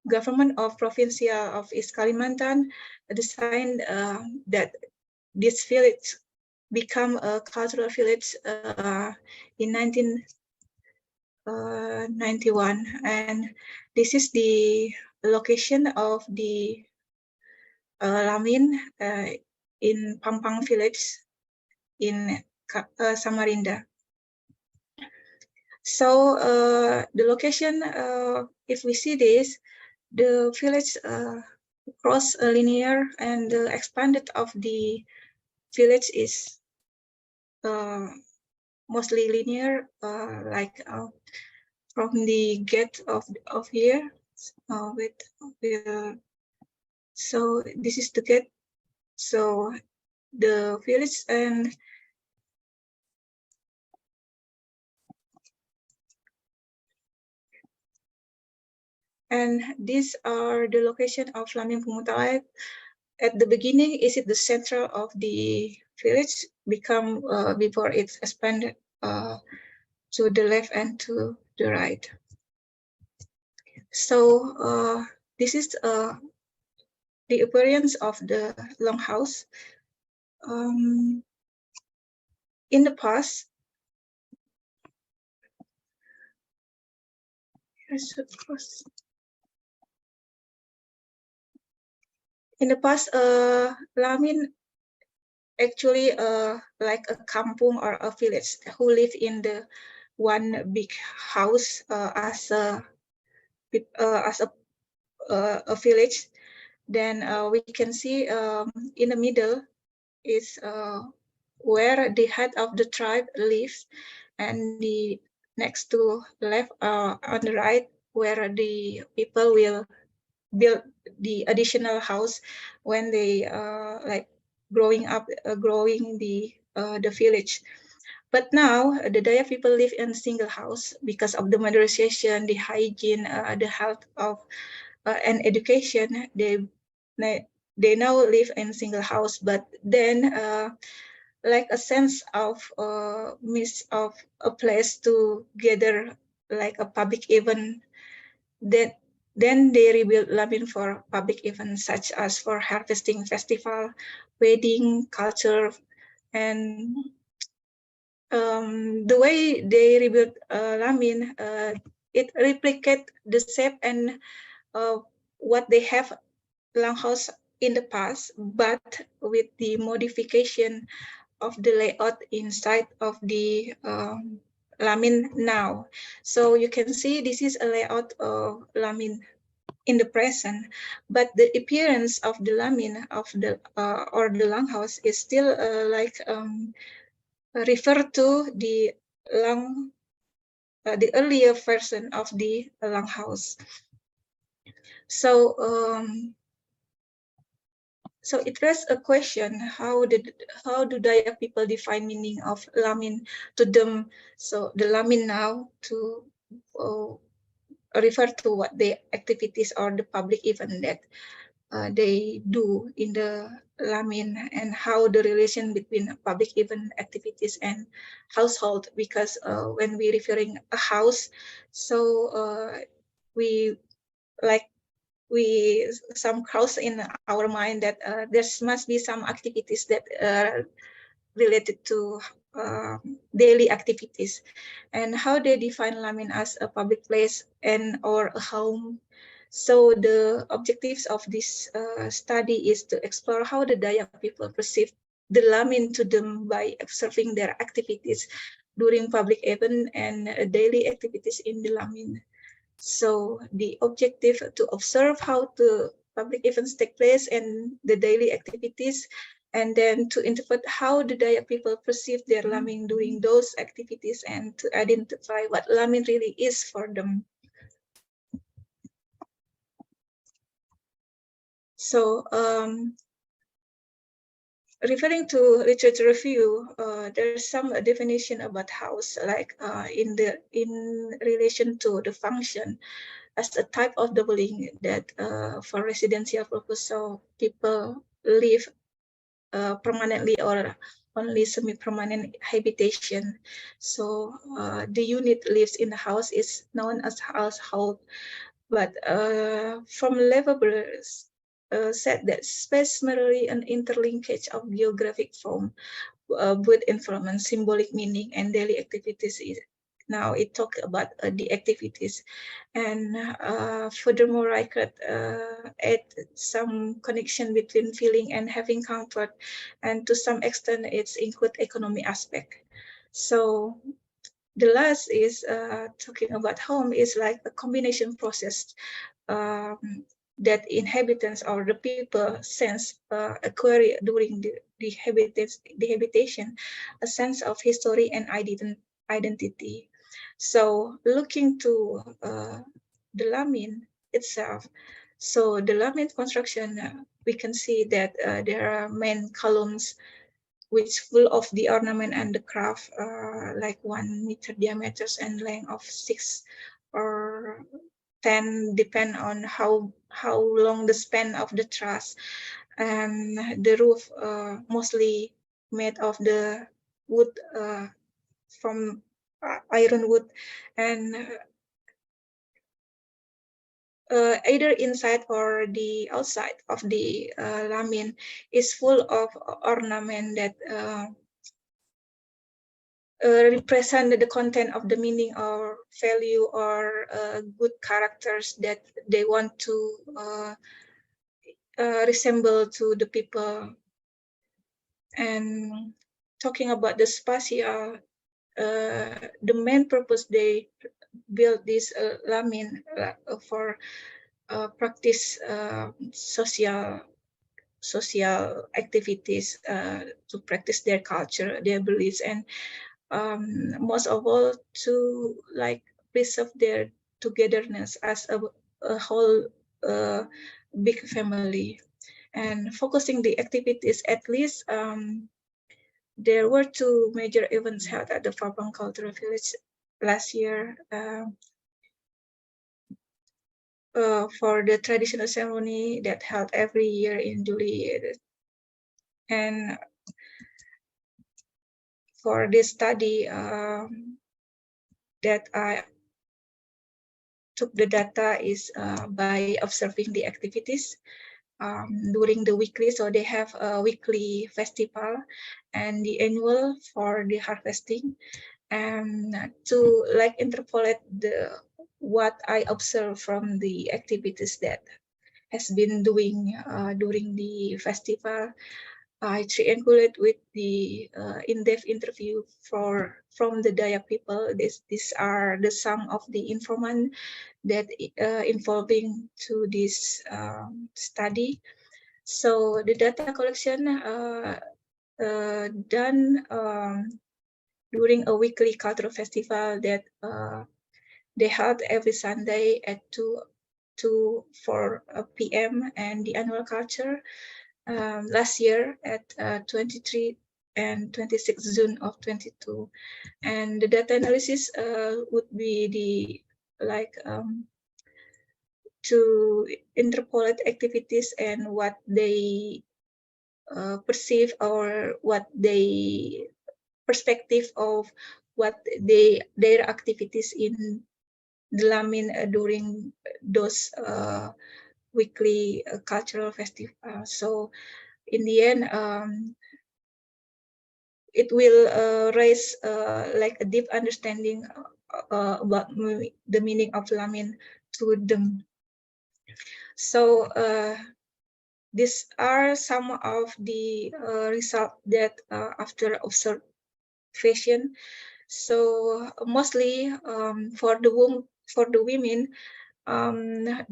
government of Provincia of East Kalimantan designed that this village become a cultural village in 1991, and this is the location of the Lamin. in Pampang village in Samarinda. So the location, if we see this, the village cross linear, and the expanded of the village is mostly linear, like from the gate of here. So this is the gate. So the village and these are the location of Lamin Pumutalet. At the beginning, is it the center of the village, become before it's expanded to the left and to the right. So this is the appearance of the longhouse. In the past, Lamin actually like a kampung or a village who live in the one big house as a village. Then we can see in the middle is where the head of the tribe lives, and the next to left on the right where the people will build the additional house when they like growing the village. But now the Dayak people live in a single house because of the modernization, the hygiene, the health of and education. They now live in a single house, but then like a sense of miss of a place to gather, like a public event. That then they rebuild Lamin for public events such as for harvesting festival, wedding, culture, and the way they rebuild Lamin, it replicate the shape and what they have longhouse in the past, but with the modification of the layout inside of the Lamin now. So you can see this is a layout of Lamin in the present, but the appearance of the Lamin of the or the longhouse is still like refer to the the earlier version of the longhouse. So so it raises a question: how do Dayak people define meaning of Lamin to them? So the Lamin now to refer to what the activities or the public event that they do in the Lamin, and how the relation between public event activities and household. Because when we referring a house, so we like some cross in our mind that there must be some activities that related to daily activities, and how they define Lamin as a public place and or a home. So the objectives of this study is to explore how the Dayak people perceive the Lamin to them by observing their activities during public event and daily activities in the Lamin. So the objective to observe how the public events take place and the daily activities, and then to interpret how the Dayak people perceive their Lamin doing those activities, and to identify what Lamin really is for them. So referring to literature review, there's some definition about house, like in relation to the function as a type of dwelling that for residential purpose, so people live permanently or only semi-permanent habitation. So the unit lives in the house is known as household. But from Leverber's said that space merely an interlinkage of geographic form, both environment, symbolic meaning, and daily activities now it talk about the activities. And furthermore, I could add some connection between feeling and having comfort, and to some extent it's include economy aspect. So the last is talking about home is like a combination process that inhabitants or the people sense acquire during the habitation, a sense of history and identity. So looking to the lamin itself, so the lamin construction, we can see that there are main columns which full of the ornament and the craft, like 1 meter diameters and length of 6 or 10, depend on how long the span of the truss. And the roof mostly made of the wood from iron wood, and either inside or the outside of the lamin is full of ornament that represent the content of the meaning or value or good characters that they want to resemble to the people. And talking about the spatial, the main purpose they built this lamin for practice social activities, to practice their culture, their beliefs, and most of all to like preserve their togetherness as a whole big family. And focusing the activities, at least there were 2 major events held at the Fabang Cultural Village last year for the traditional ceremony that held every year in July. And for this study that I took the data is by observing the activities during the weekly. So they have a weekly festival and the annual for the harvesting, and to like interpolate what I observed from the activities that has been doing during the festival. I triangulate with the in-depth interview from the Dayak people. These are the sum of the informant that involving to this study. So the data collection done during a weekly cultural festival that they held every Sunday at 4 p.m. and the annual culture last year at 23 and 26 June of 22. And the data analysis would be the like to interpolate activities and what they perceive or what they perspective of what their activities in the lamin during those weekly cultural festival. So in the end, it will raise like a deep understanding about the meaning of lamin to them. So these are some of the results that after observation. So mostly for the women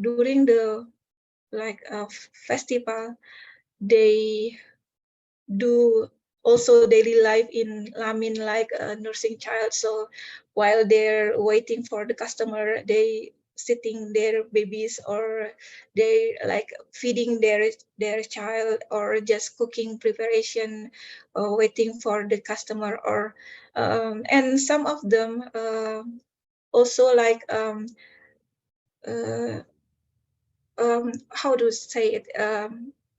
during the like festival, they do also daily life in lamin like a nursing child. So while they're waiting for the customer, they sitting their babies, or they like feeding their child, or just cooking preparation, waiting for the customer, or and some of them also like how to say it,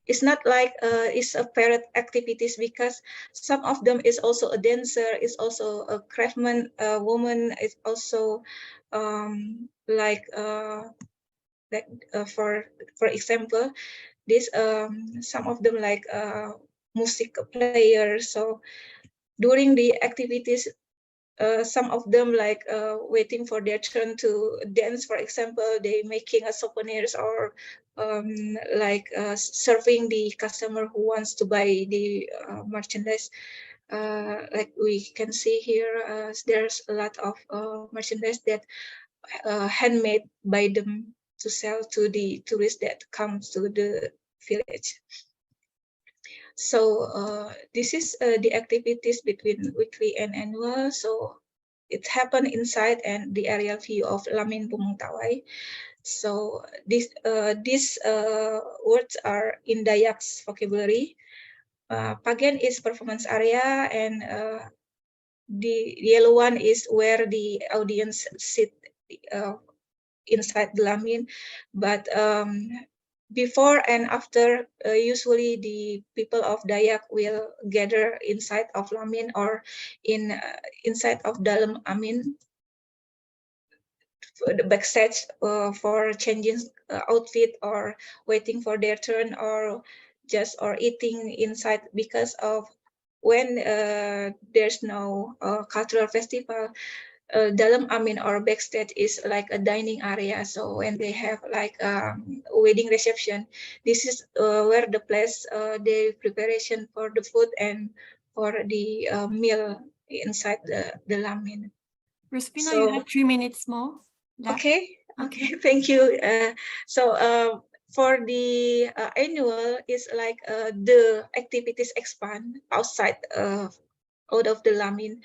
it's not like it's a parrot activities, because some of them is also a dancer, is also a craftsman woman, is also like for example this some of them like music player. So during the activities some of them like waiting for their turn to dance, for example, they making a souvenirs or like serving the customer who wants to buy the merchandise. Like we can see here, there's a lot of merchandise that handmade by them to sell to the tourists that comes to the village. So this is the activities between weekly and annual. So it happened inside and the aerial view of Lamin Bumung Tawai. So these words are in Dayak's vocabulary. Pagen is performance area, and the yellow one is where the audience sit inside the Lamin. But before and after, usually the people of Dayak will gather inside of Lamin or inside of Dalam Amin, the backstage for changing outfit or waiting for their turn or eating inside, because of when there's no cultural festival, Dalam Amin or backstage is like a dining area. So when they have like wedding reception, this is where the place the preparation for the food and for the meal inside the Lamin. Ruspina, So you have 3 minutes more left. Okay, thank you. So for the annual is like the activities expand outside out of the Lamin.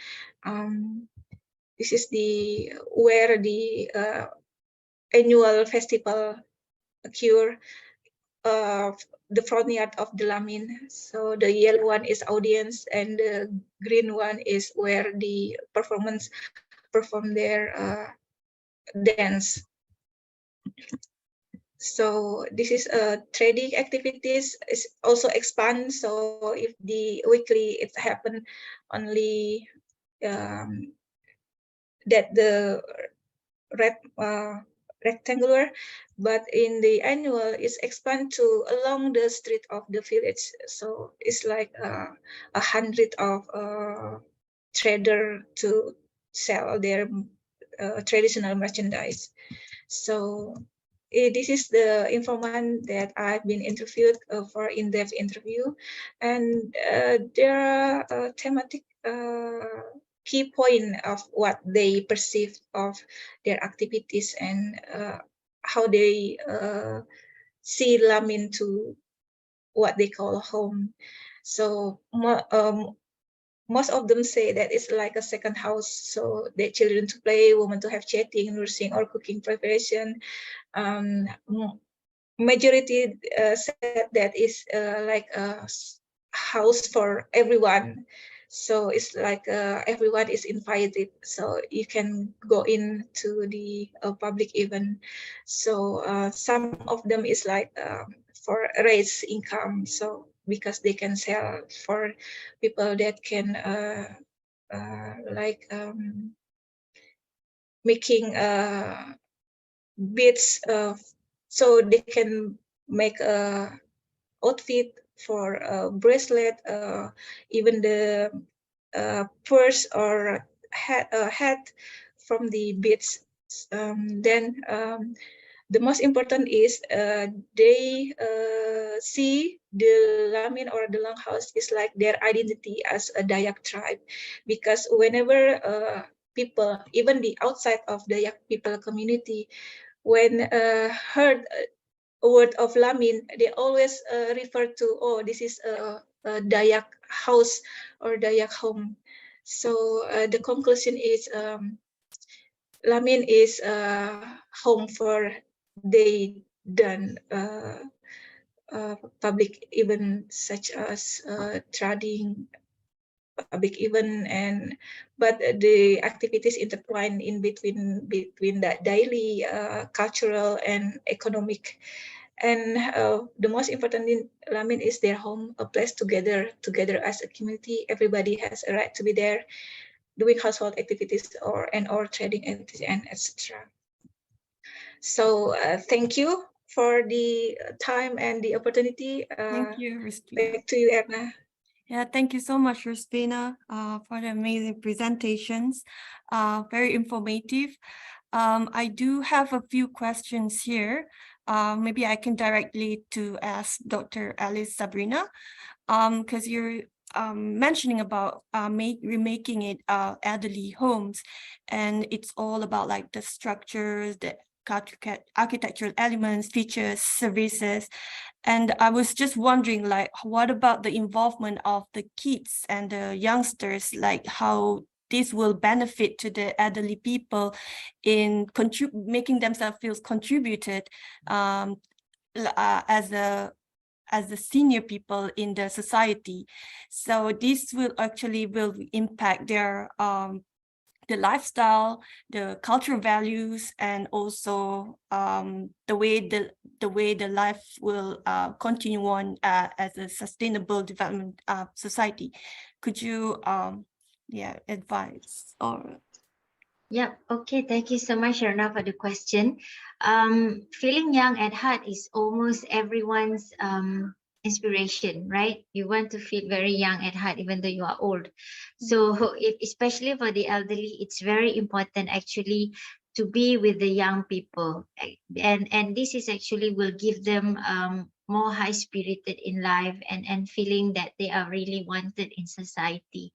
This is the where the annual festival occur, the front yard of the Lamin. So the yellow one is audience and the green one is where the performance perform their dance. So this is trading activities is also expand. So if the weekly it happen only that the red rectangular, but in the annual is expand to along the street of the village. So it's like 100 of trader to sell their traditional merchandise. So this is the informant that I've been interviewed for in-depth interview, and there are thematic key point of what they perceive of their activities and how they see Lamin to what they call home. So most of them say that it's like a second house. So their children to play, women to have chatting, nursing, or cooking preparation. Majority said that is like a house for everyone. So it's like everyone is invited, so you can go into the public event. So some of them is like for raise income, so because they can sell for people that can like making beads, so they can make a outfit for a bracelet, even the purse or hat from the beads. Then the most important is they see the Lamin or the Longhouse is like their identity as a Dayak tribe, because whenever people, even the outside of Dayak people community, when heard a word of Lamin, they always refer to, oh, this is a Dayak house or Dayak home. So the conclusion is Lamin is home for they done public event such as trading public event, and but the activities intertwine in between that daily cultural and economic. And the most important in Lamin is their home, a place together as a community. Everybody has a right to be there, doing household activities or trading activities and etc. So thank you for the time and the opportunity. Thank you, Ruspina. Back to you, Erna. Yeah, thank you so much, Ruspina, for the amazing presentations. Very informative. I do have a few questions here. Maybe I can directly to ask Dr. Alice Sabrina, because you're mentioning about remaking it elderly homes, and it's all about like the structures, the architectural elements, features, services. And I was just wondering, like, what about the involvement of the kids and the youngsters, like how this will benefit to the elderly people in making themselves feel contributed as the senior people in the society. So this will actually impact their the lifestyle, the cultural values, and also the way the life will continue on as a sustainable development society. Could you advise or? Yeah, okay. Thank you so much, Sharna, for the question. Feeling young at heart is almost everyone's inspiration, right? You want to feel very young at heart, even though you are old. So, especially for the elderly, it's very important actually to be with the young people, and this is actually will give them more high spirited in life and feeling that they are really wanted in society.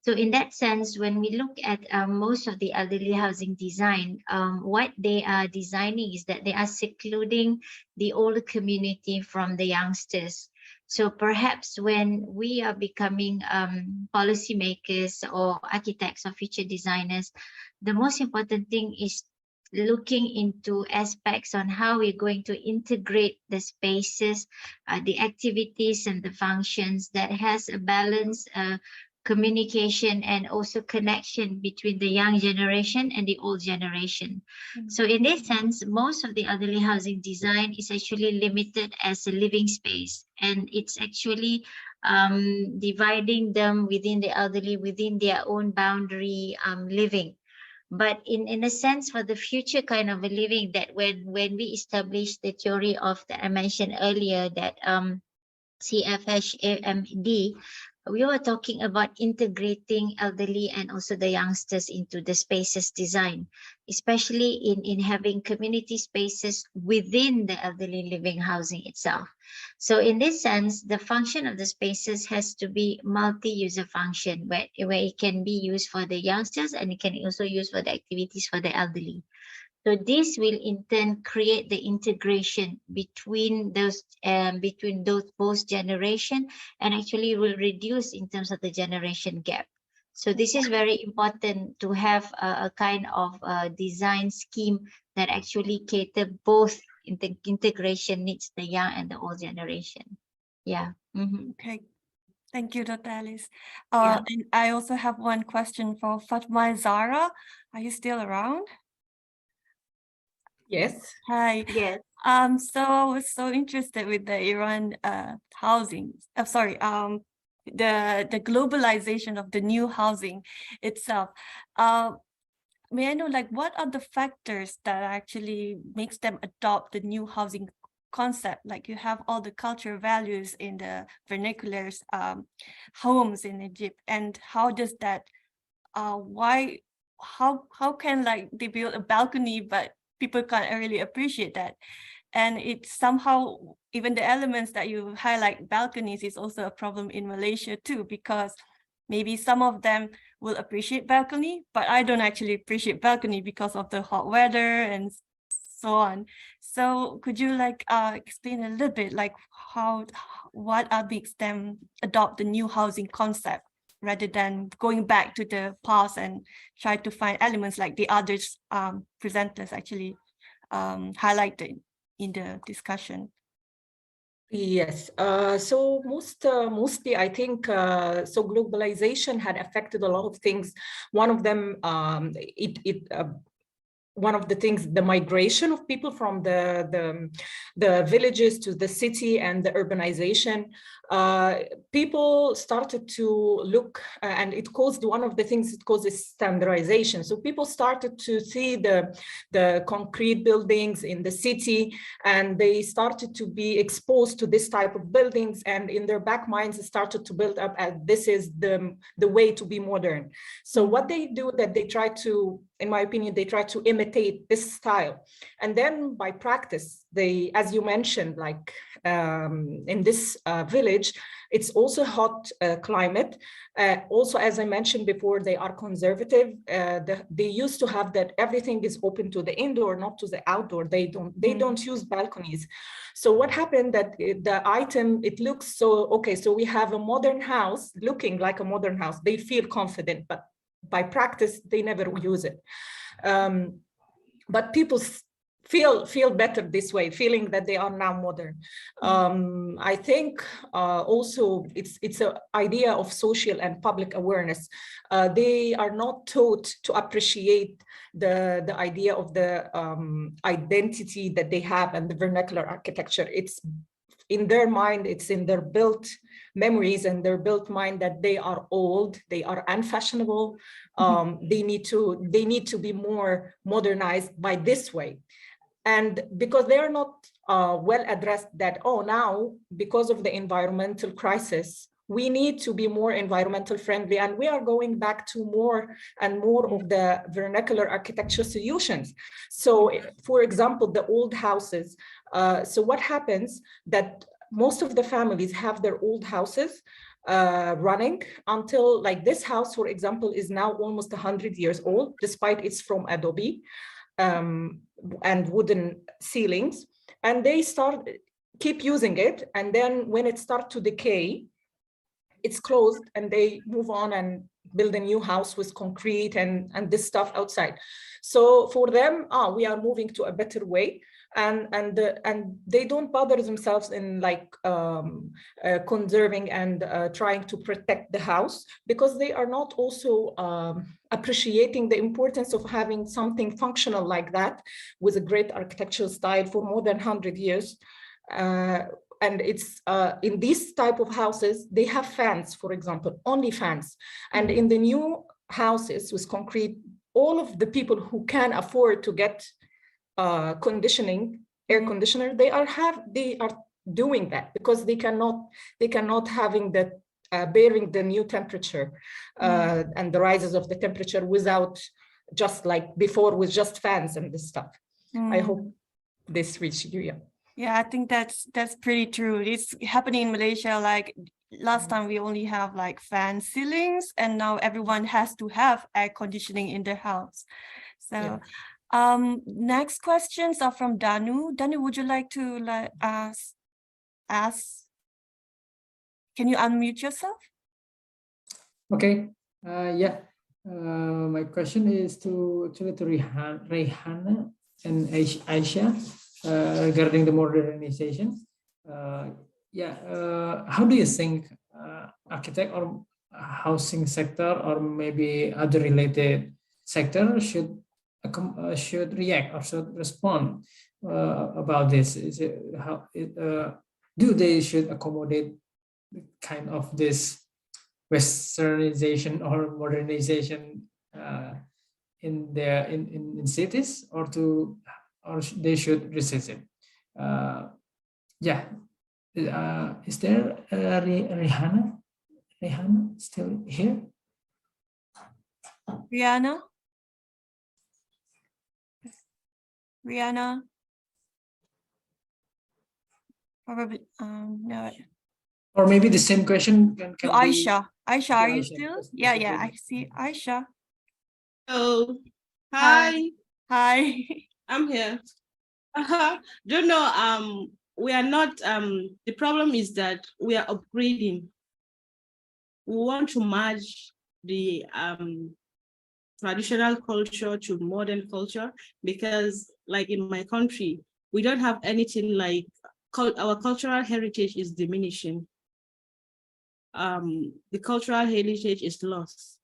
So in that sense, when we look at most of the elderly housing design, what they are designing is that they are secluding the older community from the youngsters. So perhaps when we are becoming policymakers or architects or future designers, the most important thing is looking into aspects on how we're going to integrate the spaces, the activities and the functions that has a balance, communication and also connection between the young generation and the old generation. So in this sense, most of the elderly housing design is actually limited as a living space, and it's actually dividing them within the elderly within their own boundary living. But in a sense, for the future kind of a living, that when we establish the theory of that I mentioned earlier, that CFHMD, we were talking about integrating elderly and also the youngsters into the spaces design, especially in having community spaces within the elderly living housing itself. So in this sense, the function of the spaces has to be multi-user function, where it can be used for the youngsters and it can also use for the activities for the elderly. So this will in turn create the integration between those both generation, and actually will reduce in terms of the generation gap. So this is very important to have a kind of design scheme that actually cater both integration needs the young and the old generation. Yeah. Okay. Thank you, Dr. Alice. Yeah. And I also have one question for Fatma Zara. Are you still around? Yes. Hi. Yes. So I was so interested with the Iran housing. The globalization of the new housing itself. May I know, like, what are the factors that actually makes them adopt the new housing concept? Like, you have all the cultural values in the vernaculars homes in Egypt, and how does that how can like they build a balcony but people can't really appreciate that? And it's somehow, even the elements that you highlight, balconies, is also a problem in Malaysia too, because maybe some of them will appreciate balcony, but I don't actually appreciate balcony because of the hot weather and so on. So could you like explain a little bit like what makes them adopt the new housing concept rather than going back to the past and try to find elements like the others presenters actually highlighted in the discussion? Yes, so mostly I think so globalization had affected a lot of things. One of them, one of the things, the migration of people from the villages to the city and the urbanization, people started to look, and it caused, one of the things it causes standardization. So people started to see the concrete buildings in the city, and they started to be exposed to this type of buildings, and in their back minds it started to build up as this is the way to be modern. So what they do, that they try to, in my opinion, they try to imitate this style. And then by practice, they, as you mentioned, like in this village, it's also hot climate. Also, as I mentioned before, they are conservative. They used to have that everything is open to the indoor, not to the outdoor. They don't use balconies. So what happened, that the item, it looks so, okay, so we have a modern house looking like a modern house. They feel confident, but by practice, they never use it. But people feel better this way, feeling that they are now modern. I think also it's an idea of social and public awareness. They are not taught to appreciate the idea of the identity that they have and the vernacular architecture. It's in their mind, it's in their built memories and their built mind that they are old, they are unfashionable. They need to be more modernized by this way. And because they are not well addressed that, oh, now because of the environmental crisis, we need to be more environmental friendly, and we are going back to more and more of the vernacular architecture solutions. So for example, the old houses, so what happens, that most of the families have their old houses running until, like this house, for example, is now almost 100 years old, despite it's from adobe and wooden ceilings, and they keep using it, and then when it starts to decay, it's closed, and they move on and build a new house with concrete and this stuff outside. So for them, we are moving to a better way, and they don't bother themselves in like conserving and trying to protect the house, because they are not also appreciating the importance of having something functional like that with a great architectural style for more than 100 years. And it's in these type of houses, they have fans, for example, only fans. And in the new houses with concrete, all of the people who can afford to get air conditioner, they are doing that, because they cannot having that bearing the new temperature and the rises of the temperature without, just like before with just fans and this stuff. I hope this reached you. Yeah, I think that's pretty true. It's happening in Malaysia. Like last time we only have like fan ceilings, and now everyone has to have air conditioning in their house. So next questions are from Danu. Danu, would you like to ask? Can you unmute yourself? Okay. My question is to Rehana and Aisha regarding the modernization. How do you think architect or housing sector or maybe other related sector should react or should respond about this? Is it how do they should accommodate kind of this westernization or modernization in cities, or they should resist it? Is there Rihanna still here? Rihanna? Probably no. Or maybe the same question can To Aisha. Be Aisha, are you Aisha, still? yes, Yeah, yes, I see Aisha. Oh, hi. Hi. I'm here. Don't know. We are not. The problem is that we are upgrading. We want to merge the traditional culture to modern culture, because, like in my country, we don't have anything like our cultural heritage is diminishing. The cultural heritage is lost.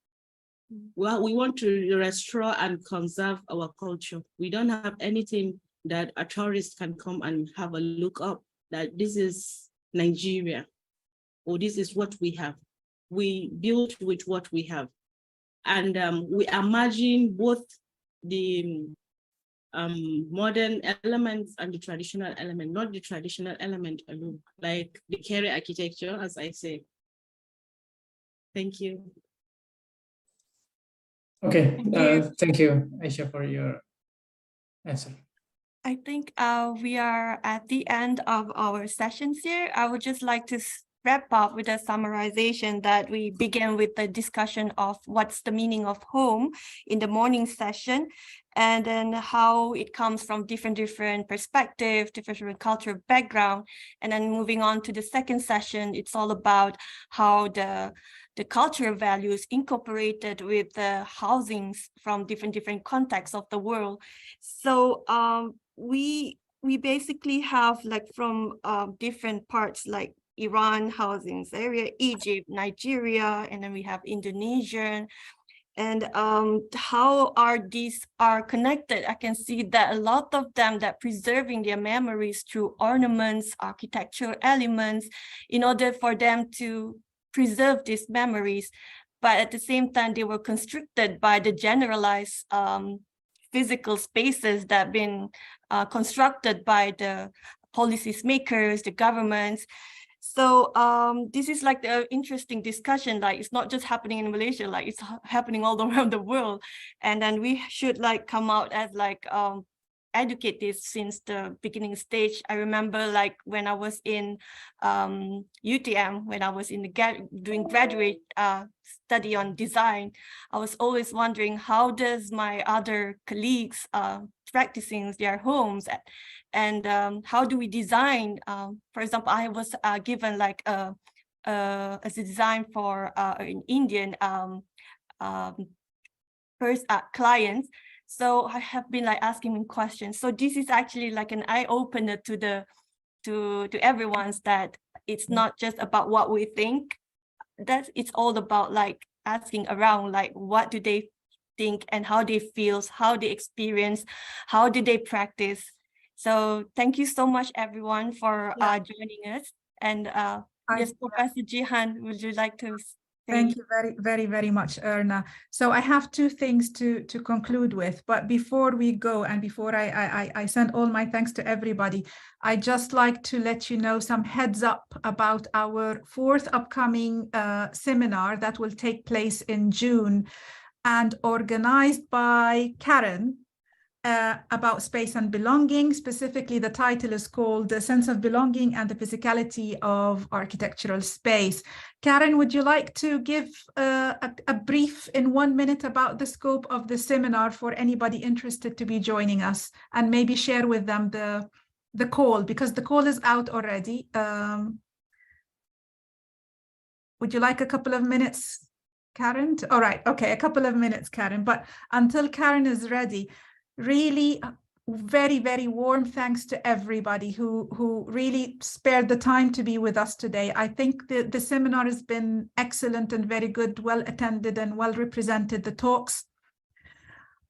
Well, we want to restore and conserve our culture. We don't have anything that a tourist can come and have a look up that this is Nigeria, or this is what we have. We build with what we have. And we are merging both the modern elements and the traditional element, not the traditional element alone, like the Kere architecture, as I say. Thank you. Okay, thank you, Aisha, for your answer. I think we are at the end of our sessions here. I would just like to wrap up with a summarization that we began with the discussion of what's the meaning of home in the morning session, and then how it comes from different perspectives, different cultural background. And then moving on to the second session, it's all about how the cultural values incorporated with the housings from different contexts of the world. So we basically have like from different parts like Iran housings area, Egypt, Nigeria, and then we have Indonesian. And how these are connected? I can see that a lot of them that preserving their memories through ornaments, architectural elements, in order for them to preserve these memories. But at the same time, they were constricted by the generalized physical spaces that have been constructed by the policies makers, the governments. So this is like the interesting discussion, like it's not just happening in Malaysia, like it's happening all around the world. And then we should like come out as like educate this since the beginning stage. I remember like when I was in UTM, when I was in the doing graduate study on design, I was always wondering how does my other colleagues practicing their homes and how do we design? For example, I was given like as a design for an Indian clients. So I have been like asking him questions. So this is actually like an eye opener to everyone's that it's not just about what we think, that it's all about like asking around, like what do they think and how they feel, how they experience, how do they practice. So thank you so much everyone for joining us. And yes, Professor Jihan, would you like to say? Thank you very much, Erna. So I have two things to conclude with, but before we go and before I send all my thanks to everybody, I just like to let you know some heads up about our fourth upcoming seminar that will take place in June and organized by Karen, about space and belonging. Specifically, the title is called The Sense of Belonging and the Physicality of Architectural Space. Karen, would you like to give a brief in 1 minute about the scope of the seminar for anybody interested to be joining us, and maybe share with them the call, because the call is out already. Would you like a couple of minutes, Karen? All right, okay, a couple of minutes, Karen. But until Karen is ready, really very warm thanks to everybody who really spared the time to be with us today. I think the seminar has been excellent and very good, well attended and well represented. The talks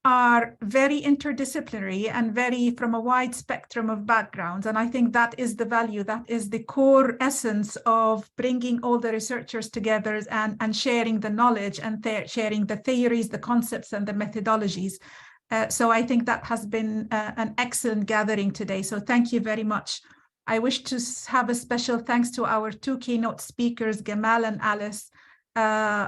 are very interdisciplinary and very from a wide spectrum of backgrounds. And I think that is the value, that is the core essence of bringing all the researchers together and sharing the knowledge and sharing the theories, the concepts and the methodologies. So I think that has been an excellent gathering today. So thank you very much. I wish to have a special thanks to our two keynote speakers, Gamal and Alice,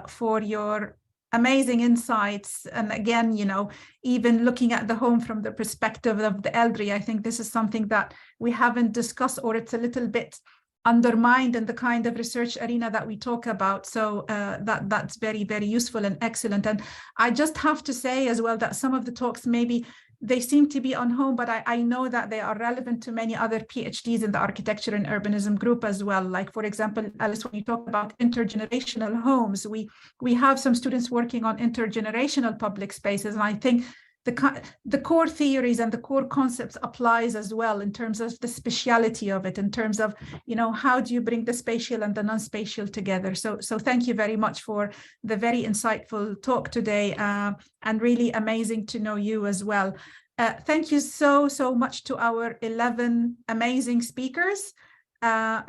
for your amazing insights. And again, you know, even looking at the home from the perspective of the elderly, I think this is something that we haven't discussed, or it's a little bit undermined in the kind of research arena that we talk about. So that's very useful and excellent. And I just have to say as well that some of the talks, maybe they seem to be on home, but I know that they are relevant to many other PhDs in the architecture and urbanism group as well. Like, for example, Alice, when you talk about intergenerational homes, we have some students working on intergenerational public spaces. And I think the core theories and the core concepts applies as well in terms of the speciality of it, in terms of, you know, how do you bring the spatial and the non-spatial together. So thank you very much for the very insightful talk today, and really amazing to know you as well. Thank you so much to our 11 amazing speakers.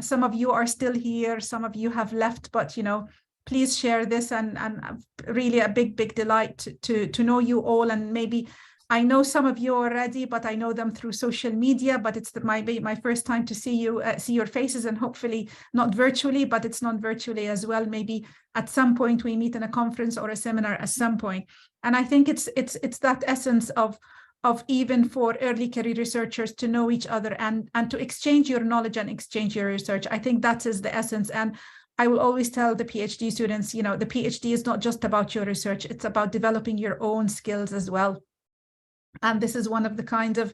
Some of you are still here, some of you have left, but, you know, please share this, and really a big delight to know you all. And maybe I know some of you already, but I know them through social media, but it's my first time to see you, see your faces, and hopefully not virtually, but it's not virtually as well. Maybe at some point we meet in a conference or a seminar at some point. And I think it's that essence of even for early career researchers to know each other and to exchange your knowledge and exchange your research. I think that is the essence. And I will always tell the PhD students, you know, the PhD is not just about your research, it's about developing your own skills as well. And this is one of the kinds of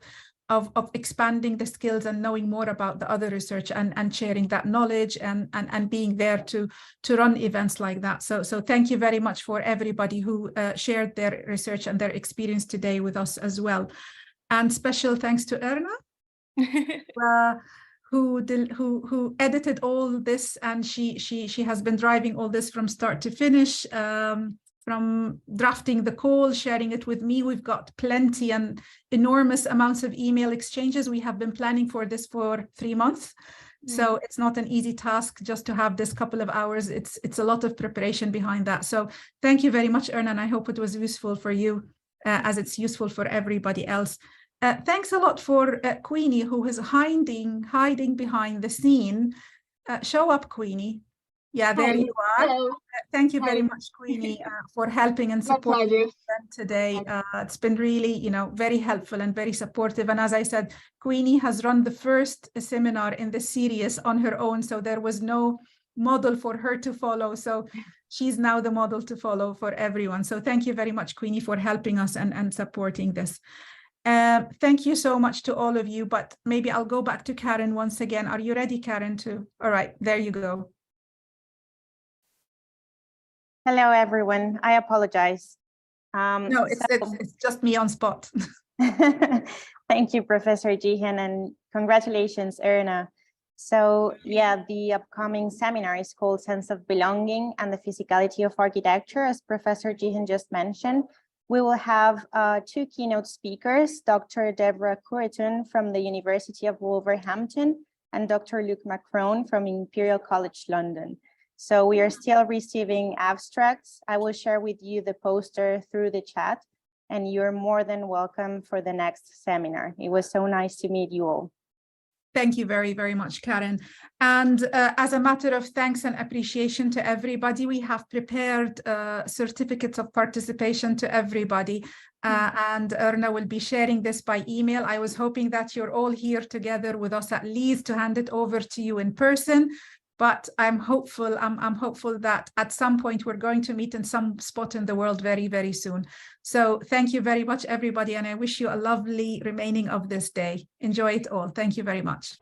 expanding the skills and knowing more about the other research and sharing that knowledge and being there to run events like that. So thank you very much for everybody who shared their research and their experience today with us as well. And special thanks to Erna. Who edited all this, and she has been driving all this from start to finish, from drafting the call, sharing it with me. We've got plenty and enormous amounts of email exchanges. We have been planning for this for 3 months. So it's not an easy task just to have this couple of hours. It's a lot of preparation behind that. So thank you very much, Erna, and I hope it was useful for you as it's useful for everybody else. Thanks a lot for Queenie, who is hiding behind the scene. Show up, Queenie. Yeah, there you are. Hello. Thank you very much, Queenie, for helping and supporting today. It's been really, you know, very helpful and very supportive. And as I said, Queenie has run the first seminar in this series on her own, so there was no model for her to follow. So she's now the model to follow for everyone. So thank you very much, Queenie, for helping us and supporting this. Thank you so much to all of you, but maybe I'll go back to Karen once again. Are you ready, Karen, too? All right, there you go. Hello, everyone. I apologize. No, it's just me on spot. Thank you, Professor Jihan, and congratulations, Erna. So yeah, the upcoming seminar is called Sense of Belonging and the Physicality of Architecture, as Professor Jihan just mentioned. We will have 2 keynote speakers, Dr. Deborah Curriton from the University of Wolverhampton and Dr. Luc Macron from Imperial College London. So we are still receiving abstracts. I will share with you the poster through the chat, and you're more than welcome for the next seminar. It was so nice to meet you all. Thank you very, very much, Karen. And as a matter of thanks and appreciation to everybody, we have prepared certificates of participation to everybody. And Erna will be sharing this by email. I was hoping that you're all here together with us at Leeds to hand it over to you in person. But I'm hopeful that at some point we're going to meet in some spot in the world very, very soon. So thank you very much, everybody. And I wish you a lovely remaining of this day. Enjoy it all. Thank you very much.